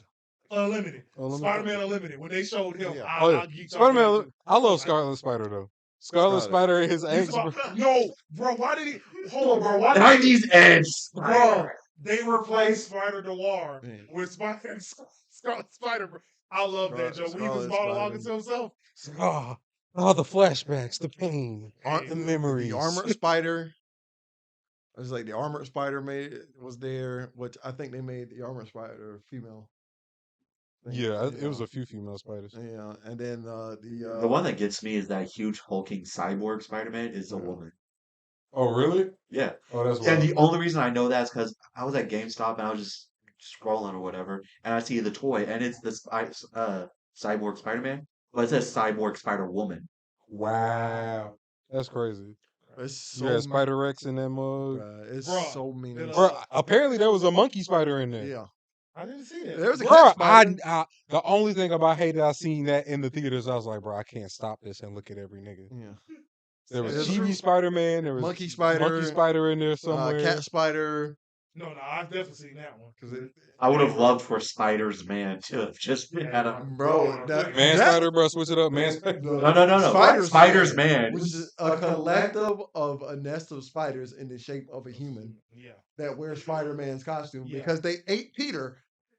Unlimited. Unlimited. Spider-Man Unlimited. When they showed him, Yeah. Oh, yeah. I geeked off for that Spider-Man. too. I love Scarlet Spider though. Scarlet Scarlet. Spider is You angst. saw- No, bro, why did he hold on, bro? Why did 90s edge. bro? They replaced Spider Noir Man. with Scarlet Spider. Bro. I love that, Joe. When he was Scarlet monologuing to himself. Oh, the flashbacks, the pain, Aren't the memories. The Armored Spider. It was like the Armored Spider was there, which I think they made the Armored Spider female. Yeah, it was a few female spiders. Yeah, and then The one that gets me is that huge hulking cyborg Spider-Man is a woman. Oh, really? Yeah. Oh, that's And wild. the only reason I know that is because I was at GameStop and I was just scrolling or whatever, and I see the toy, and it's the Cyborg Spider-Man, but it says Cyborg Spider-Woman. Wow, that's crazy. it's so You had Spider Rex in that mug. it's Bruh, so many. it, Bro, apparently there was a monkey spider in there. Yeah, I didn't see that. there was a Bro, cat spider. the only thing about hated I seen that in the theaters, I was like, bro, I can't stop this and look at every nigga. Yeah, There was It's Chibi true. Spider-Man, there was Monkey Spider, Monkey Spider in there somewhere. cat spider. No, I've definitely seen that one. I would have loved for Spider's Man to have just been at a Bro, that Man that- Spider, bro, switch it up, man. Spider. no. Spider's Man. which is a collective of a nest of spiders in the shape of a human Yeah. that wears Spider-Man's costume Yeah. because they ate Peter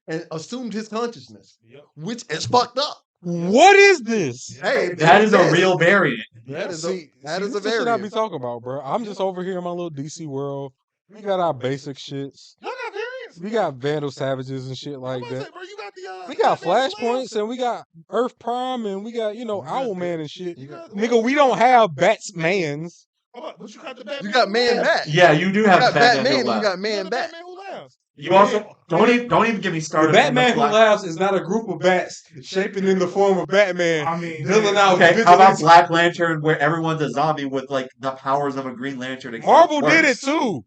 and assumed his consciousness, Yep. which is fucked up. What is this? Hey, That is a this- real variant. That is See, that is this a is the shit I be variant. talking about, bro. I'm just over here in my little DC world. We got our basic shits. Y'all got variants. We got Vandal Savages and shit like I'm about to that. say, bro, you got the. We got Batman Flashpoints Flash. and we got Earth Prime and we got, You got Owlman and shit. You got Nigga, we don't have Batsmans. But you got the Batman. you got who Man laughs. Bat. Yeah, you do You have got Batman. Batman Who and you Laughs. got You Man got the Bat. Batman who laughs. You also don't even get me started. on the Batman Who Flash. Laughs is not a group of bats shaping in the form of Batman. I mean, Dealing out Okay, how about vigilance. Black Lantern, where everyone's a zombie with like the powers of a Green Lantern? except Marvel did it worse? too.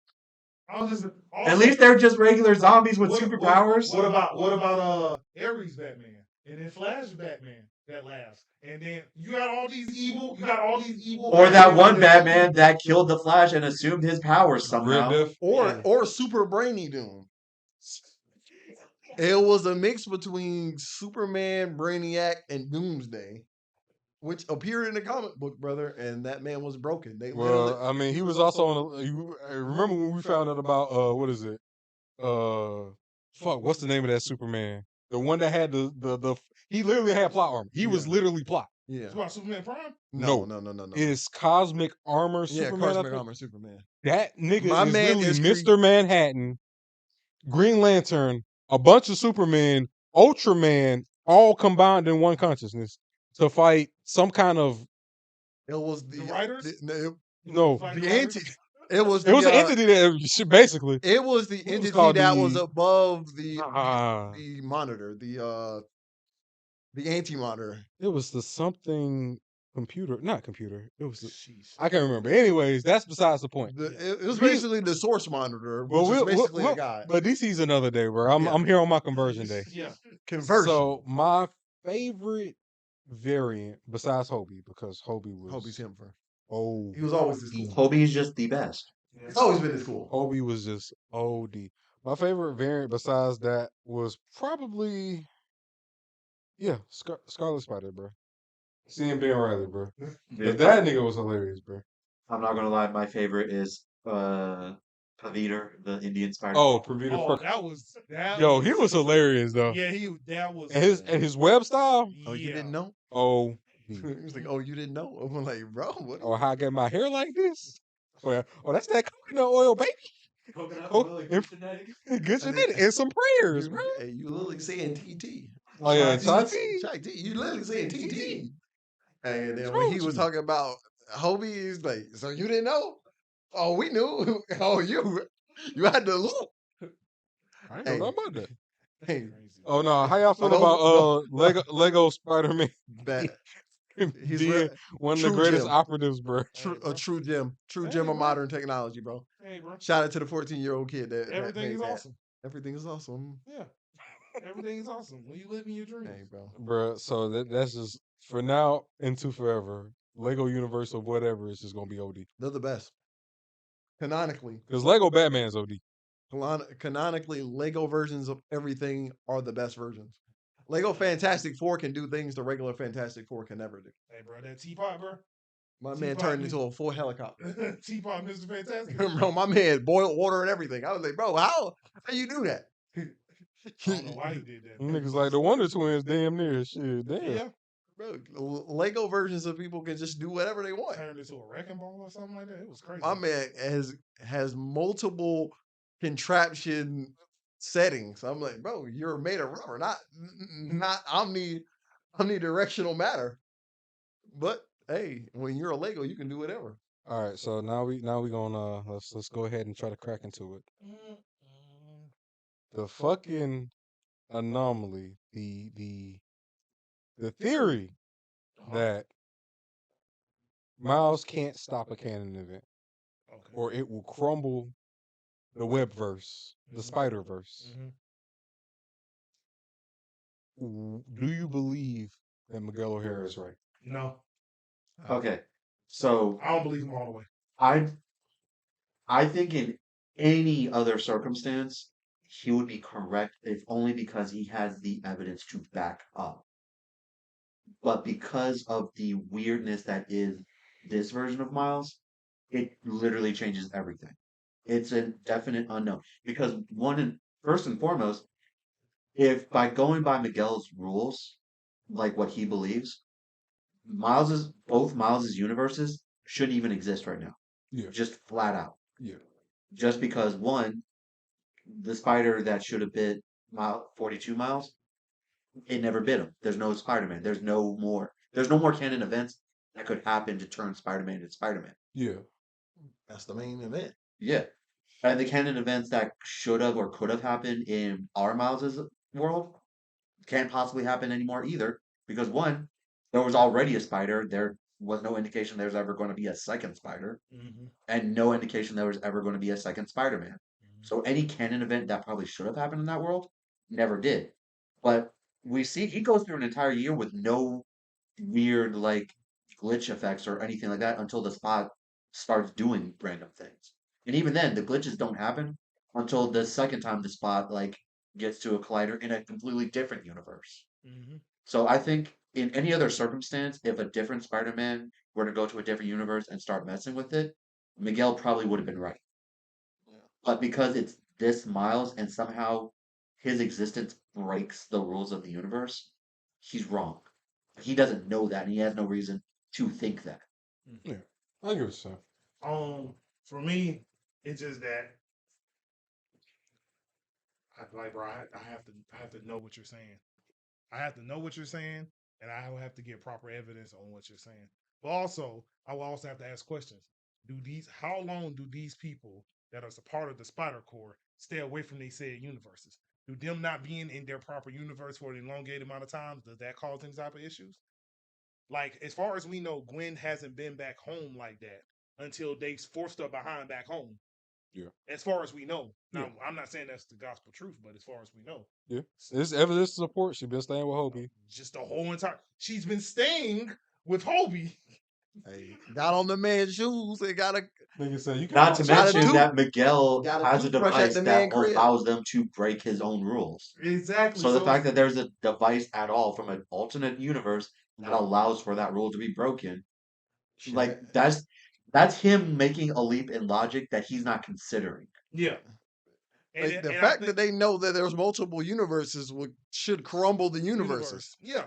I was just. At least they're just regular zombies with What- superpowers. What about Ares Batman and then Flash Batman that laughs, and then you got all these evil. Or that one Batman that killed the Flash and assumed his powers Red somehow. Death. Or Super Brainy Doom. It was a mix between Superman, Brainiac, and Doomsday, which appeared in the comic book, brother, and that man was broken. They Well, literally I mean, he was also on. Remember when we found out about what is it? Fuck, what's the name of that Superman? The one that had the he literally had plot armor. He was Yeah. literally plot. yeah. It's about Superman Prime. No. Is Cosmic Armor Yeah, Superman? I Cosmic think? Armor Superman. That nigga My is man literally is Mr. Manhattan, Green Lantern, a bunch of Superman, Ultraman, all combined in one consciousness to fight some kind of It was The writers? no. Fight the the anti writers? It was It was an the entity that basically. it was the It was entity called that was the above ah. the monitor, the anti-monitor. It was the something computer, not computer. It was the, Sheesh. I can't remember. Anyways, that's besides the point. It was We- basically the source monitor, Well, which is basically a guy. but DC's another day, bro. Yeah. I'm here on my conversion day. Yeah. Conversion. So my favorite variant besides Hobie, because Hobie was Hobie's him for. oh He was always this cool. Hobie's just the best. It's always been this cool. Hobie was just OD. My favorite variant besides that was probably Scarlet Spider, bro. Seeing Ben Riley, bro. But that nigga was hilarious, bro. I'm not gonna lie, my favorite is Paviter, the Indian spider. Oh, Pavita Oh, Perk. that Yo, he was hilarious though. Yeah, that was. And his web style. Oh, you didn't know? Oh, He was like, "Oh, you didn't know?" I'm like, "Bro, what?" or how I get my hair like this? Oh, that's that coconut oil, baby. Good genetic and some prayers, bro. Hey, you literally saying TT. Oh yeah, Chai Tati. Chai T. You literally saying TT. Hey, and then What's when wrong he with was you? talking about Hobie, he's like, "So you didn't know? Oh, we knew. Oh, you had to look." I ain't know nothing about that. Hey, Oh no, how y'all feel No, about Lego Spider-Man? that he's being real, one of the true greatest gem. operatives, bro. a true gem Hey, of bro. modern technology, bro. Hey, bro. Shout out to the 14-year-old kid that Everything made is that. awesome. Everything is awesome. Yeah. Everything is awesome when you live in your dreams. Hey, bro. Bro, so that's just for now into forever. Lego Universal, whatever, it's just gonna be OD. They're the best. Canonically, Because Lego Batman's OD. canonically, Lego versions of everything are the best versions. Lego Fantastic Four can do things the regular Fantastic Four can never do. Hey, bro, that teapot, bro. My man turned into a full helicopter. Teapot, Mr. Fantastic. Bro, my man boiled water and everything. I was like, bro, how you do that? I don't know why he did that. Them niggas like the Wonder Twins, damn near shit. Damn. Yeah. Bro, Lego versions of people can just do whatever they want. Turned into a wrecking ball or something like that. It was crazy. My man has multiple contraption settings. I'm like, bro, you're made of rubber, not omnidirectional matter. But hey, when you're a Lego, you can do whatever. All right, so now we gonna let's go ahead and try to crack into it. The fucking anomaly, the theory that Miles can't stop a canon event, Okay. or it will crumble the webverse, the Spider-Verse. Do you believe that Miguel O'Hara is right? No, Okay, so I don't believe him all the way. I think in any other circumstance he would be correct, if only because he has the evidence to back up. But because of the weirdness that is this version of Miles, it literally changes everything. It's a definite unknown. Because first and foremost, if by going by Miguel's rules, like what he believes, both Miles's universes shouldn't even exist right now. Yeah. Just flat out. Yeah. Just because one, the spider that should have bit 42 Miles, it never bit him. There's no Spider-Man. There's no more canon events that could happen to turn Spider-Man into Spider-Man. Yeah. That's the main event. Yeah. And the canon events that should have or could have happened in our Miles's world can't possibly happen anymore either. Because one, there was already a spider. There was no indication there's ever going to be a second spider. And no indication there was ever going to be a second Spider-Man. So any canon event that probably should have happened in that world never did. But we see he goes through an entire year with no weird like glitch effects or anything like that until the spot starts doing random things. And even then, the glitches don't happen until the second time the spot like gets to a collider in a completely different universe. So I think in any other circumstance, if a different Spider-Man were to go to a different universe and start messing with it, Miguel probably would have been right. But because it's this Miles and somehow his existence breaks the rules of the universe, he's wrong. He doesn't know that, and he has no reason to think that. Yeah. I give it so. For me, it's just that bro, I have to know what you're saying. I have to know what you're saying, and I will have to get proper evidence on what you're saying. But also, I will also have to ask questions. how long do these people that are a part of the Spider Corps stay away from they said universes? Do them not being in their proper universe for an elongated amount of time, does that cause any type of issues? Like, as far as we know, Gwen hasn't been back home like that until they forced her behind back home. Yeah. As far as we know. Now, Yeah. I'm not saying that's the gospel truth, but as far as we know. Yeah. There's evidence to support she's been staying with Hobie. Just the whole entire she's been staying with Hobie. Hey, got on the man's shoes. They got a Nigga said you Not to Gotta mention do- that Miguel gotta has a toothbrush at device the that man crib. allows them to break his own rules. Exactly. So the fact that there's a device at all from an alternate universe that allows for that rule to be broken, like that's him making a leap in logic that he's not considering. Yeah. Like, the I fact think- that they know that there's multiple universes should crumble the universes. Yeah.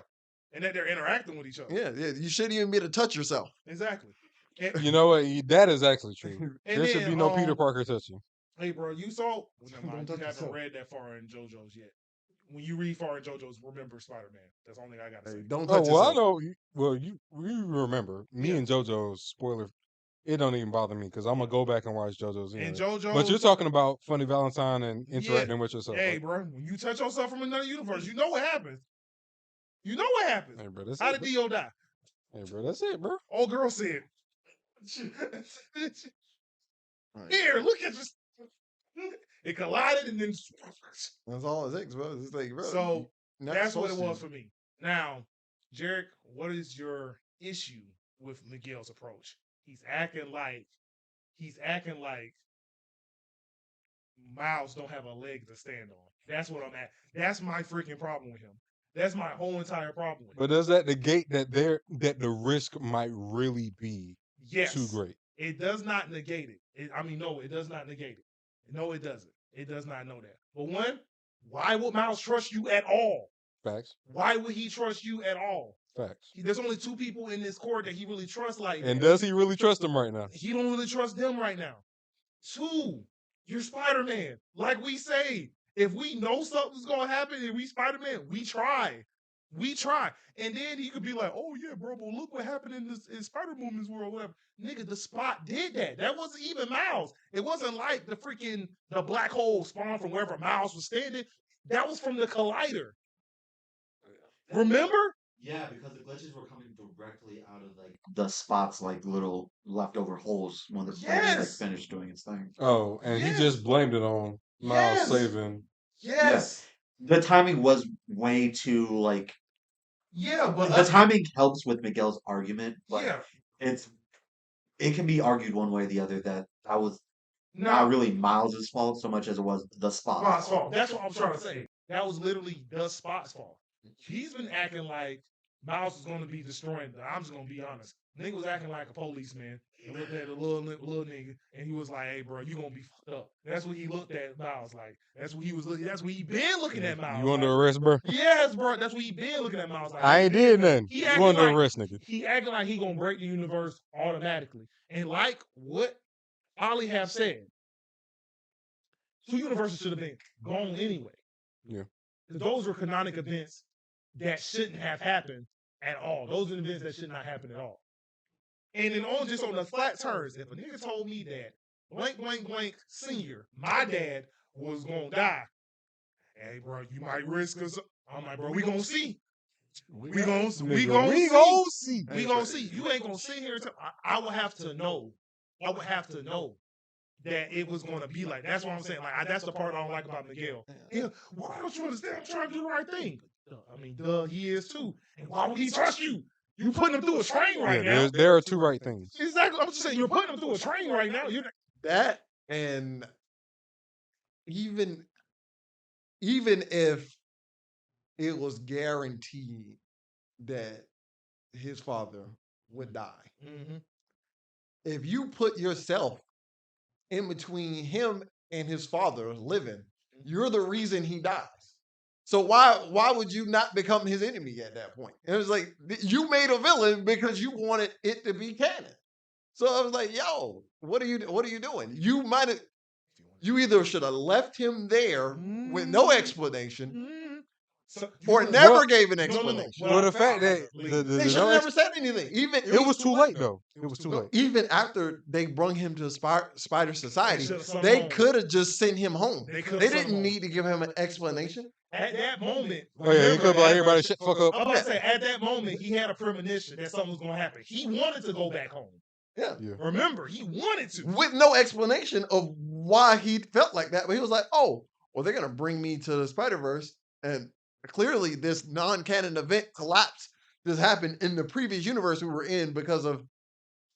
And that they're interacting with each other. Yeah, yeah. You shouldn't even be able to touch yourself. Exactly. And, You know what? That is actually true. And There should then, be no Peter Parker touching. hey, bro, you saw. Well, never Don't mind, touch you haven't yourself. read that far in JoJo's yet. When you read far in JoJo's, remember Spider Man. That's the only thing I gotta say. Hey, don't Oh touch well, I yourself. know. Well, you remember me Yeah. and JoJo's spoiler. It don't even bother me because I'm gonna go back and watch JoJo's. And Anyway. JoJo. But you're talking about Funny Valentine and Yeah. interacting with yourself. Hey, right? bro, when you touch yourself from another universe, you know what happens. You know what happens. Hey, bro, that's How it. did Dio die? Hey, bro, that's it, bro. Old girl said, Right. "Here, look at this." It collided and then. That's all it takes, bro. It's like, bro. So you're not that's what it supposed was to. for me. Now, Jarek, what is your issue with Miguel's approach? He's acting like Miles don't have a leg to stand on. That's what I'm at. That's my freaking problem with him. That's my whole entire problem with him. But does that negate that the risk might really be Yes, too great? it does not negate it. No, it does not negate it. No, it doesn't. It does not know that. But one, why would Miles trust you at all? Facts. Why would he trust you at all? Facts. There's only two people in this court that he really trusts. Like, And does he really trust him right now? he don't really trust them right now. Two, you're Spider-Man. Like we say, if we know something's gonna happen and we Spider-Man, we try. We try. And then he could be like, oh yeah, bro, but look what happened in Spider-Woman's world, whatever. Nigga, the Spot did that. That wasn't even Miles. It wasn't like the black hole spawned from wherever Miles was standing. That was from the collider. Remember? Yeah, because the glitches were coming directly out of like the Spot's like little leftover holes when the Spike Yes! finished doing its thing. Oh, and Yes. he just blamed it on Miles Yes. saving. Yes. The timing was way too like Yeah, but the timing helps with Miguel's argument, but yeah. it can be argued one way or the other that was No, not really Miles's fault so much as it was the Spot's Spot's fault. That's what I'm trying to say. That was literally the Spot's fault. He's been acting like Miles was going to be destroying. I'm just going to be honest. Nigga was acting like a policeman. He looked at a little nigga, and he was like, "Hey, bro, you gonna be fucked up." That's what he looked at Miles like. That's what he was looking. That's what he been looking at Miles. You under like. arrest, bro? Yes, bro. That's what he been looking at Miles like. I ain't did nothing. He You acting under like- arrest, nigga. He acting like he gonna break the universe automatically. And like what Ollie have said, 2 universes should have been gone anyway. Yeah. Those were canonic events that shouldn't have happened at all. Those are events that should not happen at all. And then on the flat terms, if a nigga told me that blank senior, my dad was gonna die, hey bro, you might risk us. I'm like, bro, we gonna see. We gonna see. We gonna see. You ain't gonna sit here and tell. I would have to know. I would have to know that it was gonna be like. That's what I'm saying. Like that's the part I don't like about Miguel. Yeah, why don't you understand? I'm trying to do the right thing. He is too. And why would he trust you? You putting him through a train right now. There are two right things. Exactly. I'm just saying you're putting him through a train right now. That and even if it was guaranteed that his father would die, if you put yourself in between him and his father living, you're the reason he dies. So why would you not become his enemy at that point? It was like you made a villain because you wanted it to be canon. So I was like, yo, what are you doing? You either should have left him there with no explanation, So, or you- never Well- gave an no, no, no. explanation. Well, the fact that Leave. the They should no have never said anything. Even it was too late though. It was too late. Even after they brung him to Spider Society, should've sent him they home. could have just sent him home. They could've They sent him didn't home. need to give him an explanation. At that moment, Oh yeah, he remember, could be like at- everybody shut the fuck up. I'm about to say, at that moment, he had a premonition that something was going to happen. He wanted to go back home. Yeah. Yeah. Remember, he wanted to. With no explanation of why he felt like that. But he was like, oh, well, they're going to bring me to the Spider Verse. And clearly, this non canon event collapse just happened in the previous universe we were in because of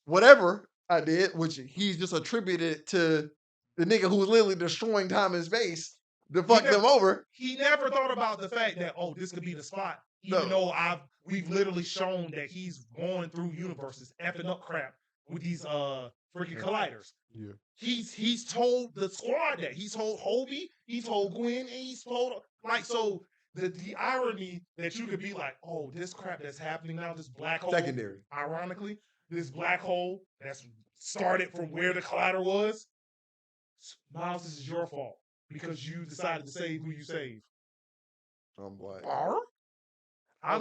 whatever I did, which he's just attributed to the nigga who was literally destroying time and space to fuck never- them over. He never thought about the fact that, oh, this could be the spot. Even No. though we've literally shown that he's going through universes, effing up crap with these freaking colliders. Yeah. He's told the squad that. He's told Hobie, he told Gwen, and he's told like so the irony that you could be like, oh, this crap that's happening now, this black hole. Secondary. Ironically, this black hole that's started from where the collider was. Miles, this is your fault because you decided to save who you saved. I'm like, How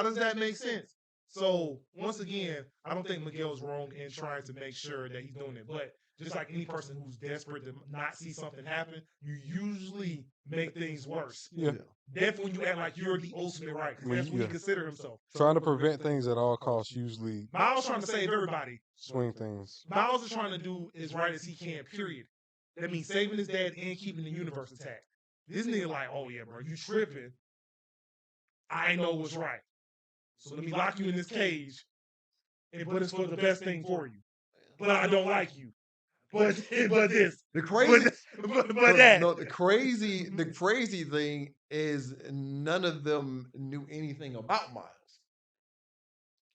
does that make sense? So once again, I don't think Miguel's wrong in trying to make sure that he's doing it. But just like any person who's desperate to not see something happen, you usually make things worse. Yeah. That's when you act like you're the ultimate right. 'Cause that's when he consider himself. Trying to prevent things at all costs usually Miles trying to save everybody. swing things. Miles is trying to do as right as he can, period. That means saving his dad and keeping the universe intact. This nigga like, oh yeah, bro, you tripping. I know what's right. So let me lock you in this cage, but it's for the best thing for you. But I don't like you. But this. the crazy. But that. No, the crazy thing is none of them knew anything about Miles.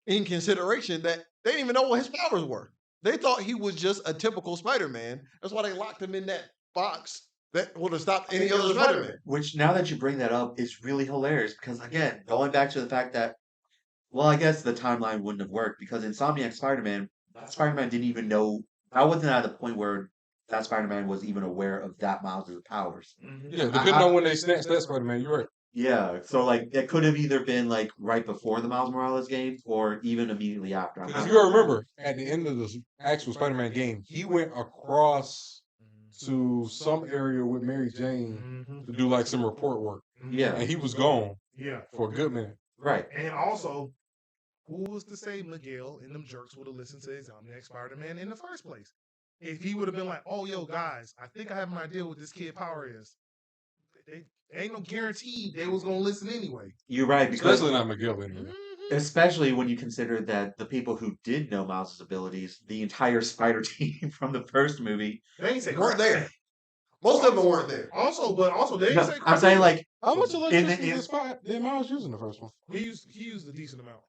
In consideration that they didn't even know what his powers were. They thought he was just a typical Spider-Man. That's why they locked him in that box that would have stopped any other Spider-Man. Which now that you bring that up is really hilarious because again, going back to the fact that, well, I guess the timeline wouldn't have worked because Insomniac Spider-Man, that Spider-Man didn't even know. I wasn't at the point where that Spider-Man was even aware of that Miles' powers. Yeah, depending on when they snatched that Spider-Man, you're right. Yeah, so like it could have either been like right before the Miles Morales game or even immediately after. I'm Because not- you gotta remember, at the end of the actual Spider-Man game, he went across to some area with Mary Jane to do like some report work, Yeah, and he was gone Yeah. for a good minute. right. And also, who was to say Miguel and them jerks would have listened to Insomniac Spider-Man in the first place? If he would have been like, oh, yo, guys, I think I have an idea what this kid power is. They ain't no guarantee they was going to listen anyway. You're right because Especially not McGill anyway. especially when you consider that the people who did know Miles' abilities, the entire Spider team from the first movie, They ain't say Weren't crap. there. Most of them weren't there. Also, they ain't no, say I'm crap saying either. like How much electricity in- did did Miles use in the first one? he used a decent amount.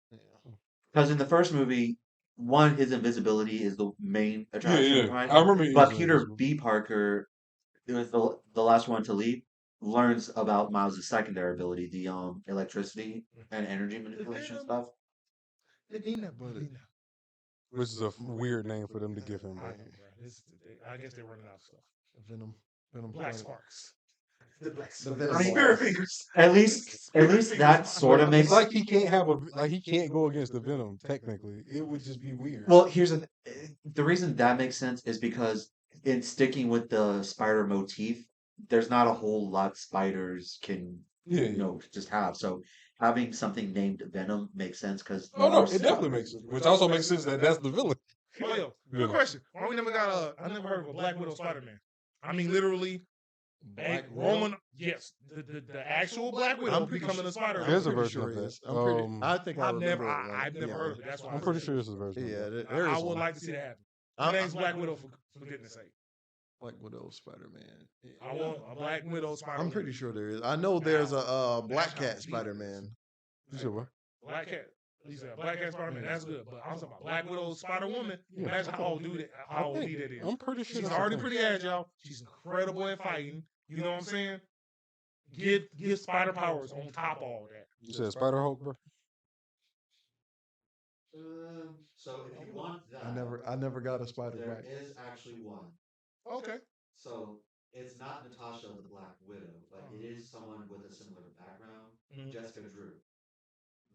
because in the first movie, one, his invisibility is the main attraction, right? I remember. But using Peter this one. B. Parker, it was the last one to leave, learns about Miles' secondary ability, the electricity and energy manipulation stuff. Which is a weird name for them to give him. But I guess they're running out of stuff. Venom. Black Planet. Sparks. The Venom Spirit Blast. fingers. At least that sort of makes It's like he can't have he can't go against the Venom. Technically, it would just be weird. Well, here's the reason that makes sense is because in sticking with the spider motif, there's not a whole lot spiders can just have. So having something named Venom makes sense because Oh no, it definitely makes sense. Which also makes sense that that's the villain. Oh, yo, good Venom. question. Why we never got I never heard of a Black Widow Spider-Man. I mean, literally, Black Roman. Yes, the actual Black Widow I'm pretty becoming a Spider. There's a pretty version sure of it that. is. I think I I've never, remember it, I've never yeah. heard of it. That's why I'm pretty sure it's a version. Yeah, of that. there I is would one. like to see that happen. My I'm- name's Black Widow for goodness sake. Black Widow, Spider-Man. I want a Black Widow Spider-Man. I'm pretty sure there is. I know there's a Black That's Cat how Spider-Man. You said what? Black Cat. You said Black Cat Spider-Man. That's good. But I'm talking about Black Widow Spider-Woman. Yeah. Imagine how OD that is. I'm pretty sure She's that's a already thing. pretty agile. She's incredible at fighting. You know what I'm saying? Give spider powers on top of all that. You said Spider Hulk, bro. So if you want that, I never got a Spider there Black. is actually one. Okay. So It's not Natasha the Black Widow, but it is someone with a similar background. Mhm. Jessica Drew,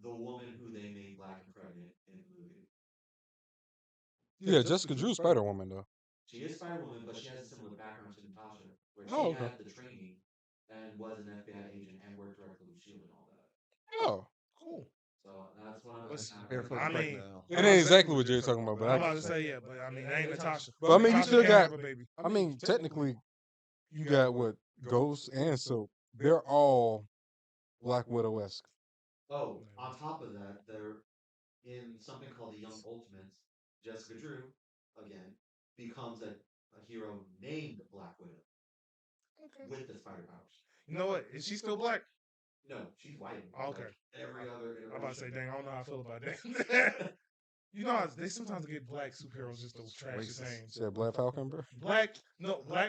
the woman who they made black and pregnant in the movie. Yeah, Jessica Drew, Spider Woman though. She is Spider Woman, but she has a similar background to Natasha, where she Oh, okay. had the training and was an FBI agent and worked directly with Shield and all that. Oh, Cool. So that's one of What's- the. Barefoot I Frank mean, now. it ain't exactly what Jay's talking about, but I'm I about can to say. say yeah, but I mean, it ain't Natasha. But I mean, you Natasha still can't got. have a baby. I mean, technically, you got what Ghost and Silk. They're all Black Widow esque. Oh, on top of that, they're in something called the Young Ultimates. Jessica Drew, again, becomes a hero named Black Widow with the spider powers. You know what? Is she still black? No, she's white. Okay. Like every other. I'm about to say, dang, I don't know how I feel about that. You know, they sometimes get black superheroes just those trashy names. Said Black Falcon, bro. Black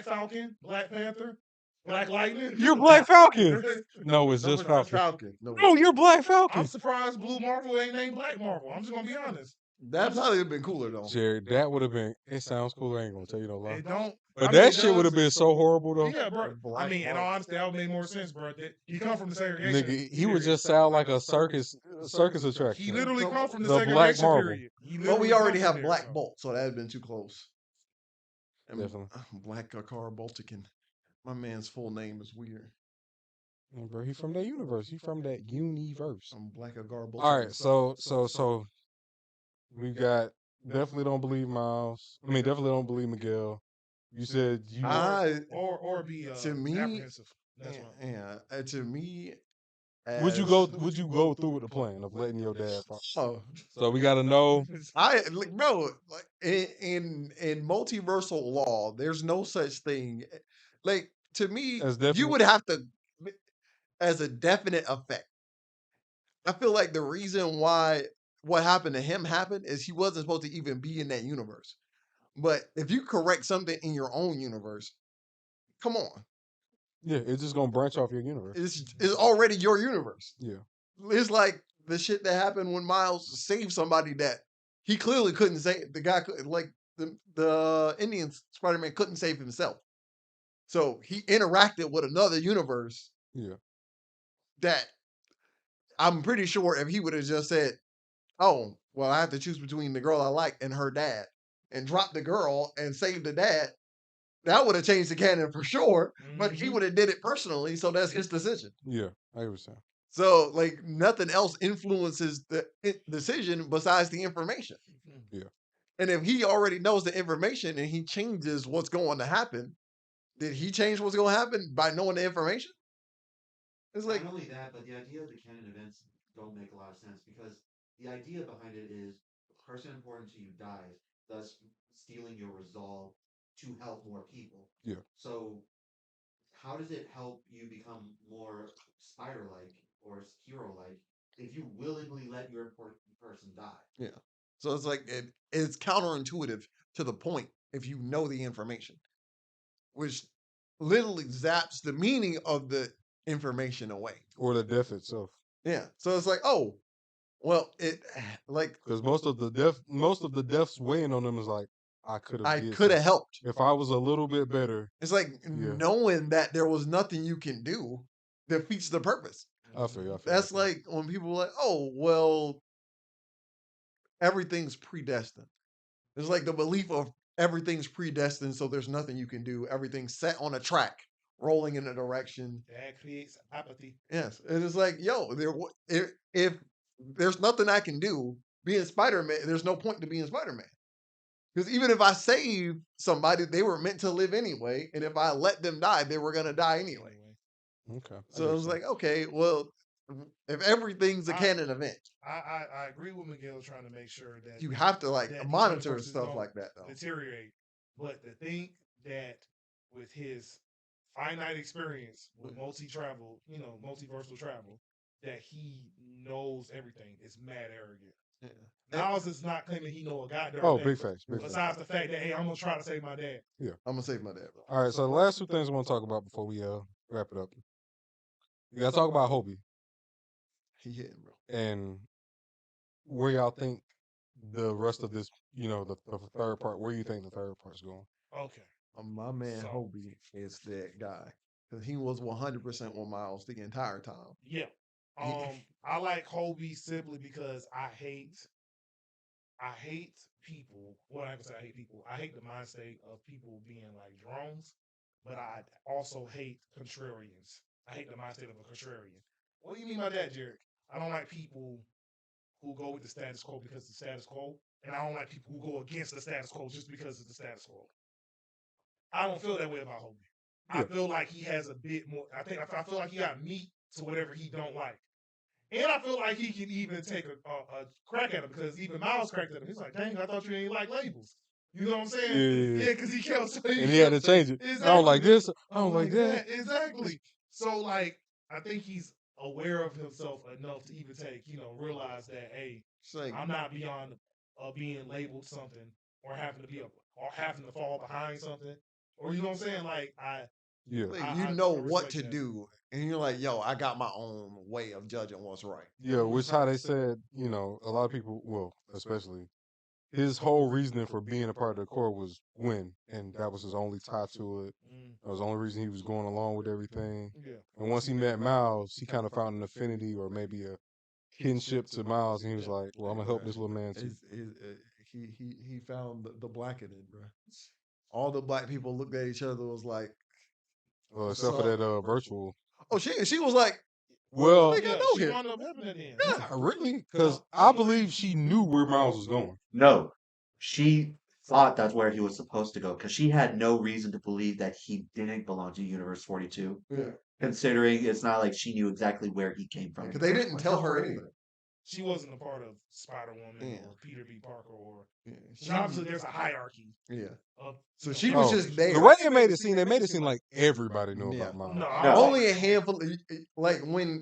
Falcon, Black Panther, Black Lightning. You're Black Falcon. No, it's just Falcon. Falcon. No, you're Black I'm Falcon. surprised Blue Marvel ain't named Black Marvel. I'm just gonna be honest. That probably have been cooler though. Jared, that would have been. It sounds cool. I ain't gonna tell you no lie. It don't. But I mean, that it shit would have does- been so horrible though. Yeah, bro. I Black mean, in all Marvel. honesty, that would make more sense, bro. He come from the segregation. Nigga, he would just sound like a circus attraction. He literally come from the The Black segregation Marvel. period. He But literally we come already from have there, Black so. Bolt, so that had been too close. And Definitely. Black Car Boltican. My man's full name is weird. Yeah, bro, he from that universe. He from that universe. I'm Black Agar Boltican. All right, so we got definitely don't believe Miles. I mean, definitely don't believe Miguel. You said you. Or be To me, apprehensive. That's what. yeah, to me, Would you go through with the plan of letting your dad fall? Oh, So we got to know. bro, like in multiversal law, there's no such thing. Like to me, As you definite- would have to, as a definite effect. I feel like the reason why what happened to him happened is he wasn't supposed to even be in that universe. But if you correct something in your own universe, come on, Yeah, it's just gonna branch off your universe. it's already your universe. Yeah, It's like the shit that happened when Miles saved somebody that he clearly couldn't save. The guy could, like the Indian Spider-Man couldn't save himself. So he interacted with another universe yeah. that I'm pretty sure if he would have just said, "Oh, well, I have to choose between the girl I like and her dad," and dropped the girl and saved the dad, that would have changed the canon for sure. But he Mhm. would have did it personally, so that's his decision. Yeah, I understand. So like nothing else influences the decision besides the information. Yeah. And if he already knows the information and he changes what's going to happen, did he change what's going to happen by knowing the information? It's like Not only that, but the idea of the canon events don't make a lot of sense because the idea behind it is a person important to you dies, thus stealing your resolve to help more people. Yeah. So how does it help you become more spider-like or hero-like if you willingly let your important person die? so it's like it's counterintuitive to the point if you know the information, which literally zaps the meaning of the information away. Or the death itself, Yeah. So it's like, oh, well, it like because most of the deaths weighing on them is like I could have. I could have helped. if I was a little bit better. It's like Yeah. knowing that there was nothing you can do defeats the purpose. I feel you. That's like when people are like, oh, well, everything's predestined. It's like the belief of everything's predestined, so there's nothing you can do. Everything's set on a track, rolling in a direction. That creates apathy. Yes. And it's like, yo, if there's nothing I can do, being Spider-Man, there's no point to being Spider-Man. Because even if I save somebody, they were meant to live anyway. And if I let them die, they were going to die anyway. Okay. So I was like, okay, well, if everything's a canon event, I agree with Miguel trying to make sure that you have to like that these monitor universes stuff don't like that, though. deteriorate. But to think that with his finite experience with multi-travel, multiversal travel, that he knows everything is mad arrogant. Yeah. Miles is not claiming he know a goddamn Oh, thing. big facts. Big facts. Besides the fact that, hey, I'm gonna try to save my dad. I'm gonna save my dad, bro. All right. So the last two things I want to talk about before we wrap it up. We gotta talk about Hobie He hitting, bro. and where y'all think the rest of this, the third part. Where you think the third part's going? Okay. My man So- Hobie is that guy because he was 100% with Miles the entire time. Yeah. I like Hobie simply because I hate people. Well, I can say I hate people. I hate the mind state of people being like drones, but I also hate contrarians. I hate the mind state of a contrarian. What do you mean by that, Jared? I don't like people who go with the status quo because it's the status quo, and I don't like people who go against the status quo just because it's the status quo. I don't feel that way about Hobie. I Yeah. feel like he has a bit more. I feel like he got meat to whatever he don't like. And I feel like he can even take a crack at him because even Miles cracked at him. He's like, dang, I thought you didn't like labels. You know what I'm saying? Yeah. Yeah, because he kept saying. And he had to change it. I don't like this. I don't like that. Exactly. So, like, I think he's aware of himself enough to even realize that, hey, It's like, I'm not beyond being labeled something or having to fall behind something. Or, you know what I'm saying? Like, Yeah. you know I what respect to that. do, and you're like, yo, I got my own way of judging what's right. Yeah, which how they said, a lot of people, well, especially his whole reasoning for being a part of the Corps was win, and that was his only tie to it. That was the only reason he was going along with everything. Yeah. And once he met Miles, he kind of found an affinity or maybe a kinship to Miles, and he was like, "Well, I'm gonna help this little man too." He found the black in it, bro. All the black people looked at each other was like, Except for that virtual. oh, she was like, Well, I know she him. wound up helping at the end. not really, because I believe she knew where Miles was going. No, she thought that's where he was supposed to go because she had no reason to believe that he didn't belong to Universe 42. Yeah. Considering it's not like she knew exactly where he came from. Because they didn't tell her anything. She wasn't a part of Spider-Woman Yeah. or Peter B. Parker or. Yeah. And obviously, there's a hierarchy. Yeah. Of, So she was Oh, just there. The way they made it seem like everybody knew Yeah. about Miles. No, Only a handful. Like when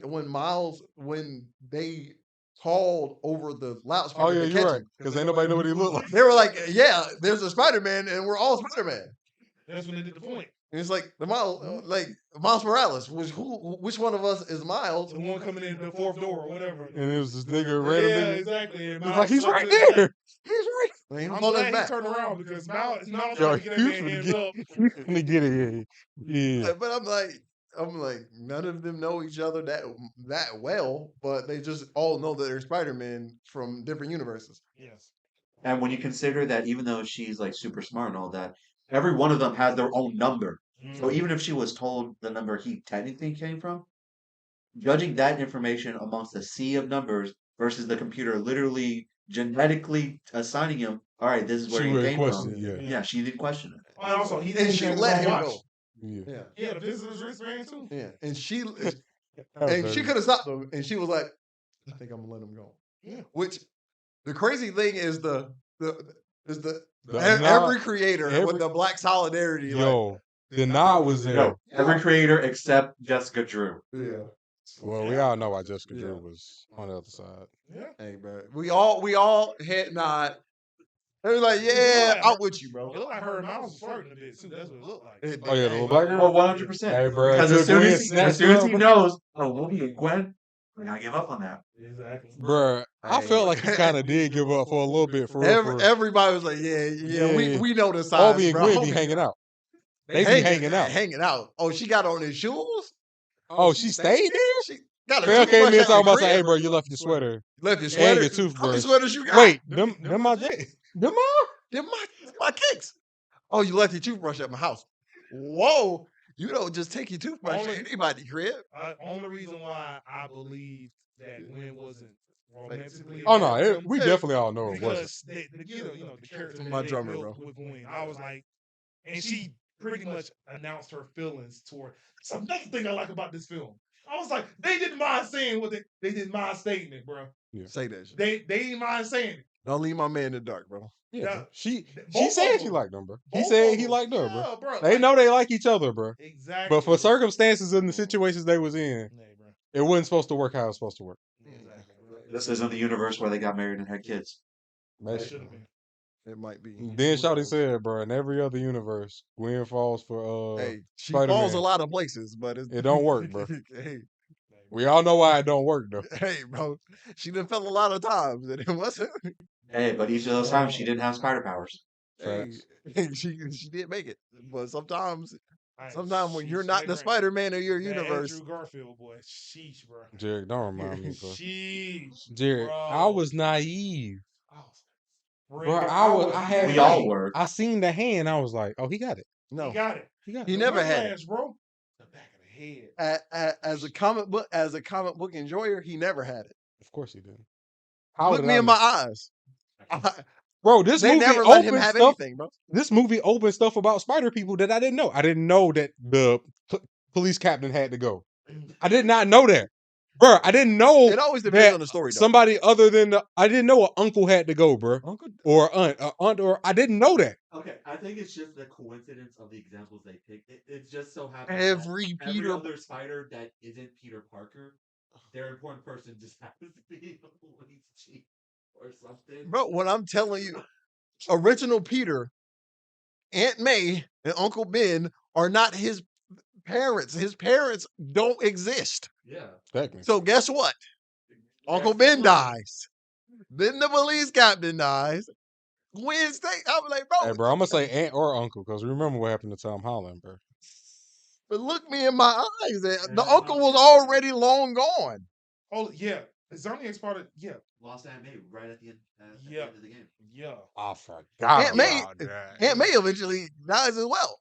they called over the loudspeaker. Oh yeah, to you're catch right. him, Because ain't nobody know what he looked like. they were like, "Yeah, there's a Spider-Man, and we're all Spider-Man." That's when they did the point. And it's like Miles Morales. Which one of us is Miles? The one coming in the fourth door or whatever. And it was this nigga Yeah, randomly. exactly. And It's Miles like he's sucked right it in the there. back. He's right. And he I'm pulled us glad he back. turned around because Miles Yo, trying to get that he was man finna hands get, up. he was finna get it. Yeah. But I'm like, none of them know each other that well, but they just all know that they're Spider-Man from different universes. Yes. And when you consider that even though she's like super smart and all that, every one of them has their own number. So even if she was told the number he technically came from, judging that information amongst a sea of numbers versus the computer literally genetically assigning him, all right, this is where She he really came questioned from. it, yeah. Yeah, she didn't question it. And also, he And didn't she have his let own him watch. go. Yeah. Yeah, Yeah, the visitor's wristband too. yeah. And she That she was could have stopped him, and she was like, "I think I'm gonna let him go." Yeah. Which the crazy thing is the every nod- creator every- with the black solidarity. Yo, the nod was there. No, every creator except Jessica Drew. Yeah. Well, we all know why Jessica Yeah. Drew was on the other side. Yeah. Hey, bro. We all head nod. They were like, looked "Yeah, like I'm her. with you, bro." It looked like her and Miles was flirting a bit too. That's what it looked like. Oh yeah, the little black girl. Oh, 100%. Hey, bro. Because until as soon Gwen as snatched he her, knows, oh, we'll be Gwen, I gotta give up on that. Exactly. Bruh, I Hey. felt like he kind of did give up for a little bit. For real, for real. Everybody was like, "Yeah, Yeah. we know the signs, Hobie and bro." Gwen be hanging out. They be hanging out. Hanging out. Oh, she got on his shoes. Oh, she stayed there? She got a Girl came toothbrush in at talking the about saying, "Hey, crib. bro, you left your sweater Left your and sweater. your How many toothbrush." sweaters you got? Wait, them my J, them all? They're my kicks. Oh, you left your toothbrush at my house. Whoa. You don't just take your toothbrush to anybody's crib. Only reason why I believe that Gwen wasn't romantically. Oh no, involved with him we definitely all know it wasn't. because the character My that they drummer, built bro. with Gwen. I was like, and she pretty much announced her feelings toward. That's another thing I like about this film. I was like, they didn't mind saying what they didn't mind stating it, bro. Say that shit. They didn't mind saying it. Don't leave my man in the dark, bro. Yeah, Yeah. bro. She Both said of she them. liked him, bro. He Both said of he them. liked her, bro. Yeah, bro. They know they like each other, bro. Exactly. But for circumstances and the situations they was in, Hey, bro. it wasn't supposed to work how it was supposed to work. Exactly. This isn't the universe where they got married and had kids. That should have been. It might be. Then Who Shawty knows? said, bro, in every other universe, Gwen falls for Hey, she Spider-Man. falls a lot of places, but It don't work, bro. Hey, We all know why it don't work though. hey, bro. She done fell a lot of times, and it wasn't. Hey, but each of those times she didn't have spider powers. Hey, Facts. she did make it, but sometimes Hey, when you're sheesh, not that the Grant, Spider Man of your that universe, Andrew Garfield boy, sheesh, bro, Jared, don't remind me, bro. sheesh, Jared, I bro. was naive. I was, Bro, Brandon, I had We all faith. were. I seen the hand. I was like, oh, he got it. he no, got it. He got he it. The never had it. whiplash, bro. The back of the head. As a comic book enjoyer, he never had it. Of course he did. How Look did me I in know? my eyes. Bro, this They movie never let him opened have stuff. anything, bro. This movie opened stuff about spider people that I didn't know. I didn't know that the police captain had to go. I did not know that. Bro, I didn't know It always depends that on the story, though. somebody other than I didn't know an uncle had to go, bro. Uncle, Or an aunt, or I didn't know that. Okay, I think it's just the coincidence of the examples they picked. It just so happens every that every Peter, other spider that isn't Peter Parker, their important person just happens to be the police chief or something. bro. What I'm telling you, original Peter, Aunt May, and Uncle Ben are not his parents. His parents don't exist. Yeah. Technically. So guess what? Uncle That's Ben the line. dies. Then the police captain dies. Gwen Stacy. I'm like, Hey, bro, bro, I'm gonna say aunt or uncle because remember what happened to Tom Holland, bro. but look me in my eyes. The Yeah, uncle was already long gone. Oh yeah, Zomniac's part of Lost Aunt May right at the end, the Yeah. end of the game. yeah. I forgot Aunt May, about that. Aunt May eventually dies as well.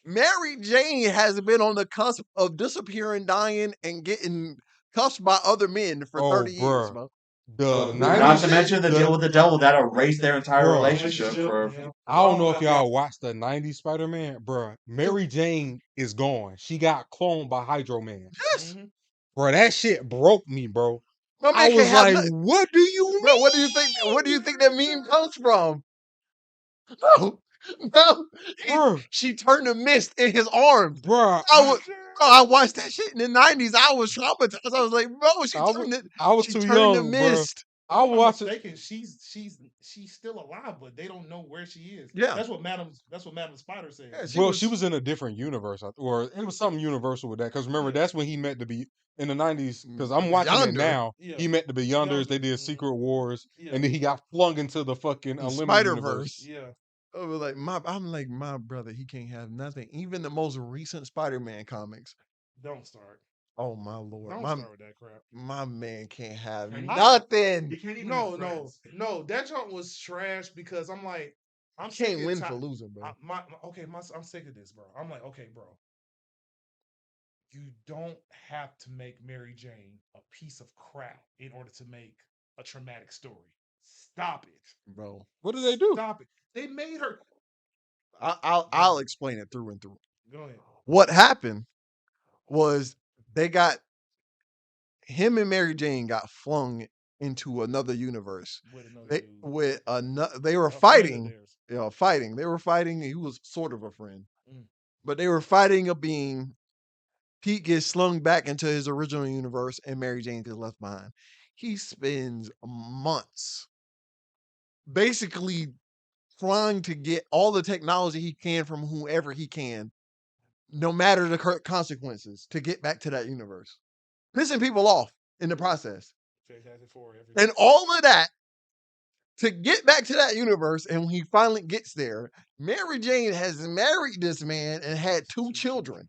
Mary Jane has been on the cusp of disappearing, dying, and getting cuffed by other men for Oh, 30 years, bruh. bro. The Not to 90s, mention the deal with the devil that erased their entire Bruh. relationship for. Yeah. I don't know if y'all watched the 90s Spider-Man, bruh. Mary Jane is gone. She got cloned by Hydro Man. Yes. Mhm. Bro, that shit broke me, bro. My I man can't was have like, nothing. what do you mean? Bro, what do you think? What do you think that meme comes from? No, no. Bruh, She turned to mist in his arms. bruh, I watched that shit in the 90s. I was traumatized. I was like, bro, I was she too turned to young, bruh. mist. I If I'm not watched it. mistaken, she's still alive, but they don't know where she is. Yeah. That's what Madam Spider said. Yeah, She was in a different universe, or it was something universal with that. Because remember, Yeah. that's when he met in the 90s. Because I'm Mm, watching it Yonder. now. Yeah. He met the Beyonders. They Yonder. did Mhm. Secret Wars, Yeah. and then he got flung into the fucking The Unlimited Spider-Verse. universe. Yeah. I was like, I'm like, my brother, he can't have nothing. Even the most recent Spider-Man comics. Don't start. Oh my lord, Don't start with that crap. my man can't have Can't even- nothing. You can't even No, have no, friends. no. That junk was trash because I'm like, I'm You sick can't and win ti- for losing, bro. I'm sick of this, bro. I'm like, okay, bro. You don't have to make Mary Jane a piece of crap in order to make a traumatic story. Stop it. Bro, What did they do? Stop it. They made her. I'll explain it through and through. Go ahead. What happened was they got him and Mary Jane got flung into another universe. With another They dude. they were A friend of fighting. theirs. Fighting. They were fighting. He was sort of a friend, Mm. but they were fighting a being. Pete gets slung back into his original universe, and Mary Jane gets left behind. He spends months basically trying to get all the technology he can from whoever he can, no matter the consequences, to get back to that universe, pissing people off in the process. Fantastic Four. And all of that to get back to that universe. And when he finally gets there, Mary Jane has married this man and had two children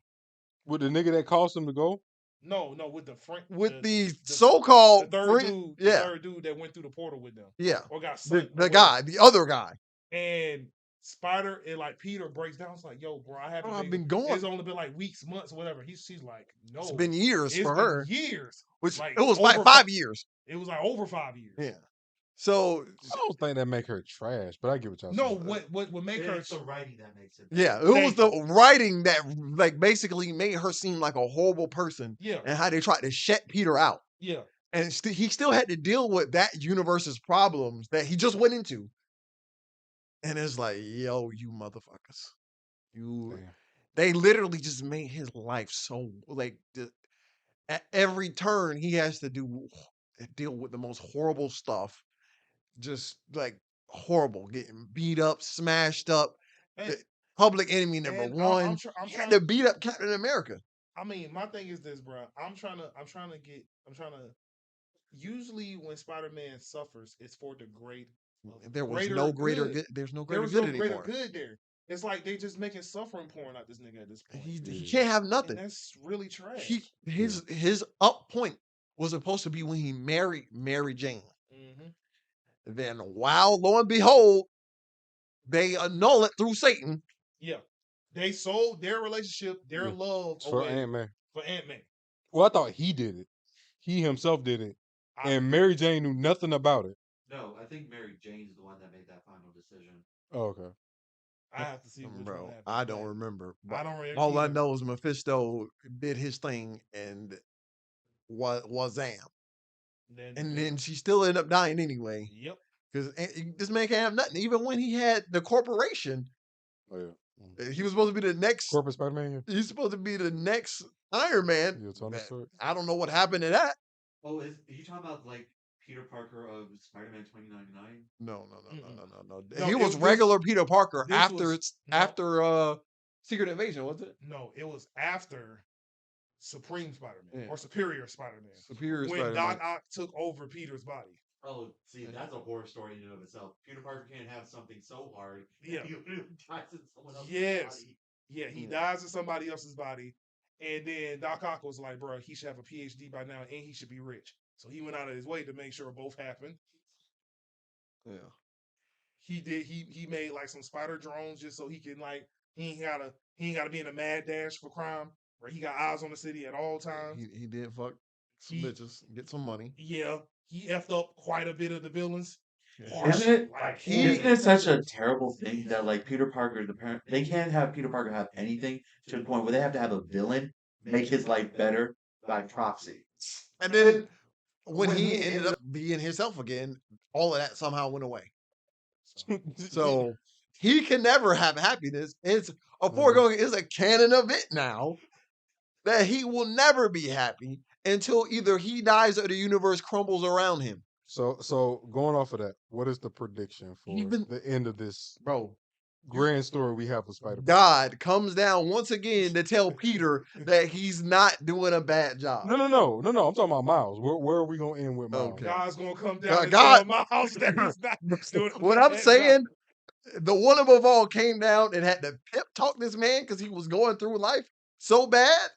With the nigga that caused him to go? No, with the friend. with the the so-called third friend. dude. The Yeah, third dude that went through the portal with them. yeah. Or got The, sent. the guy, the other guy. And Spider and like Peter breaks down. It's like, yo, bro, I haven't Bro, I've been been going. It's only been like weeks, months, or whatever. She's like, no, It's been years it's for been her, years. which like it was like over 5 years. It was like over 5 years. Yeah. So I don't think that make her trash, but I get what y'all No, saying. what would make her? It's the writing that makes it. yeah, it was Thank the you. writing that like basically made her seem like a horrible person, Yeah, and how they tried to shut Peter out, yeah. and he still had to deal with that universe's problems that he just went into. And it's like, yo, you motherfuckers, you. Damn. They literally just made his life so like at every turn he has to deal with the most horrible stuff, just like horrible, getting beat up, smashed up. And, The public enemy number and one. I'm He had trying to beat up Captain America. I mean, my thing is this, bro. I'm trying to. Usually, when Spider-Man suffers, it's for the There was greater no greater good. good. There's no There greater was good no greater anymore. good there. It's like they just making suffering porn out this nigga at this point. He Yeah. can't have And nothing. that's really trash. His up point was supposed to be when he married Mary Jane. hmm Then, wow, lo and behold, they annul it through Satan. Yeah. They sold their relationship, their Yeah. love For away Ant-Man. for Ant-Man. Well, I thought he did it. He himself did it. I- And Mary Jane knew nothing about it. No, I think Mary Jane's the one that made that final decision. Oh, okay. I have to see which one Bro, happened. I don't but remember. I But don't remember all I either. know is Mephisto did his thing and was Zam. And then she still ended up dying anyway. Yep. Because this man can't have nothing. Even when he had the corporation, Oh, yeah. he was supposed to be the next. Corporate Spider-Man, yeah. He's supposed to be the next Iron Man. Yeah, Tony Stark. I don't know what happened to that. Oh, are you talking about like Peter Parker of Spider-Man 2099? No. No, He it was was- regular Peter Parker this after was- no. after Secret Invasion, was it? No, it was after Supreme Spider-Man Yeah. or Superior Spider-Man. Superior When Spider-Man. Doc Ock took over Peter's body. Oh, see, that's a horror story in and of itself. Peter Parker can't have something so hard. Yeah. He dies in someone else's Yes. body. Yeah, he Mm. dies in somebody else's body. And then Doc Ock was like, bro, he should have a PhD by now and he should be rich. So he went out of his way to make sure both happened. Yeah. He made like some spider drones just so he can like he ain't gotta be in a mad dash for crime where he got eyes on the city at all times. He did fuck some He- bitches, get some money. Yeah, he effed up quite a bit of the villains. Yeah. Harsh, Isn't it? like Isn't it such a terrible thing that like Peter Parker, the parent, they can't have Peter Parker have anything to the point where they have to have a villain make his life better by proxy. And then when he ended up being himself again, all of that somehow went away. So he can never have happiness. It's a foregone, it's a canon of it now that he will never be happy until either he dies or the universe crumbles around him. So going off of that, what is the prediction for Even- the end of this Bro, grand story we have with Spider-Man? God comes down once again to tell Peter that he's not doing a bad job. No. I'm talking about Miles. Where are we gonna end with Miles? Okay. God's gonna come down and God- tell my house that he's not doing a What I'm bad job. saying, the one above all came down and had to pep talk this man because he was going through life so bad.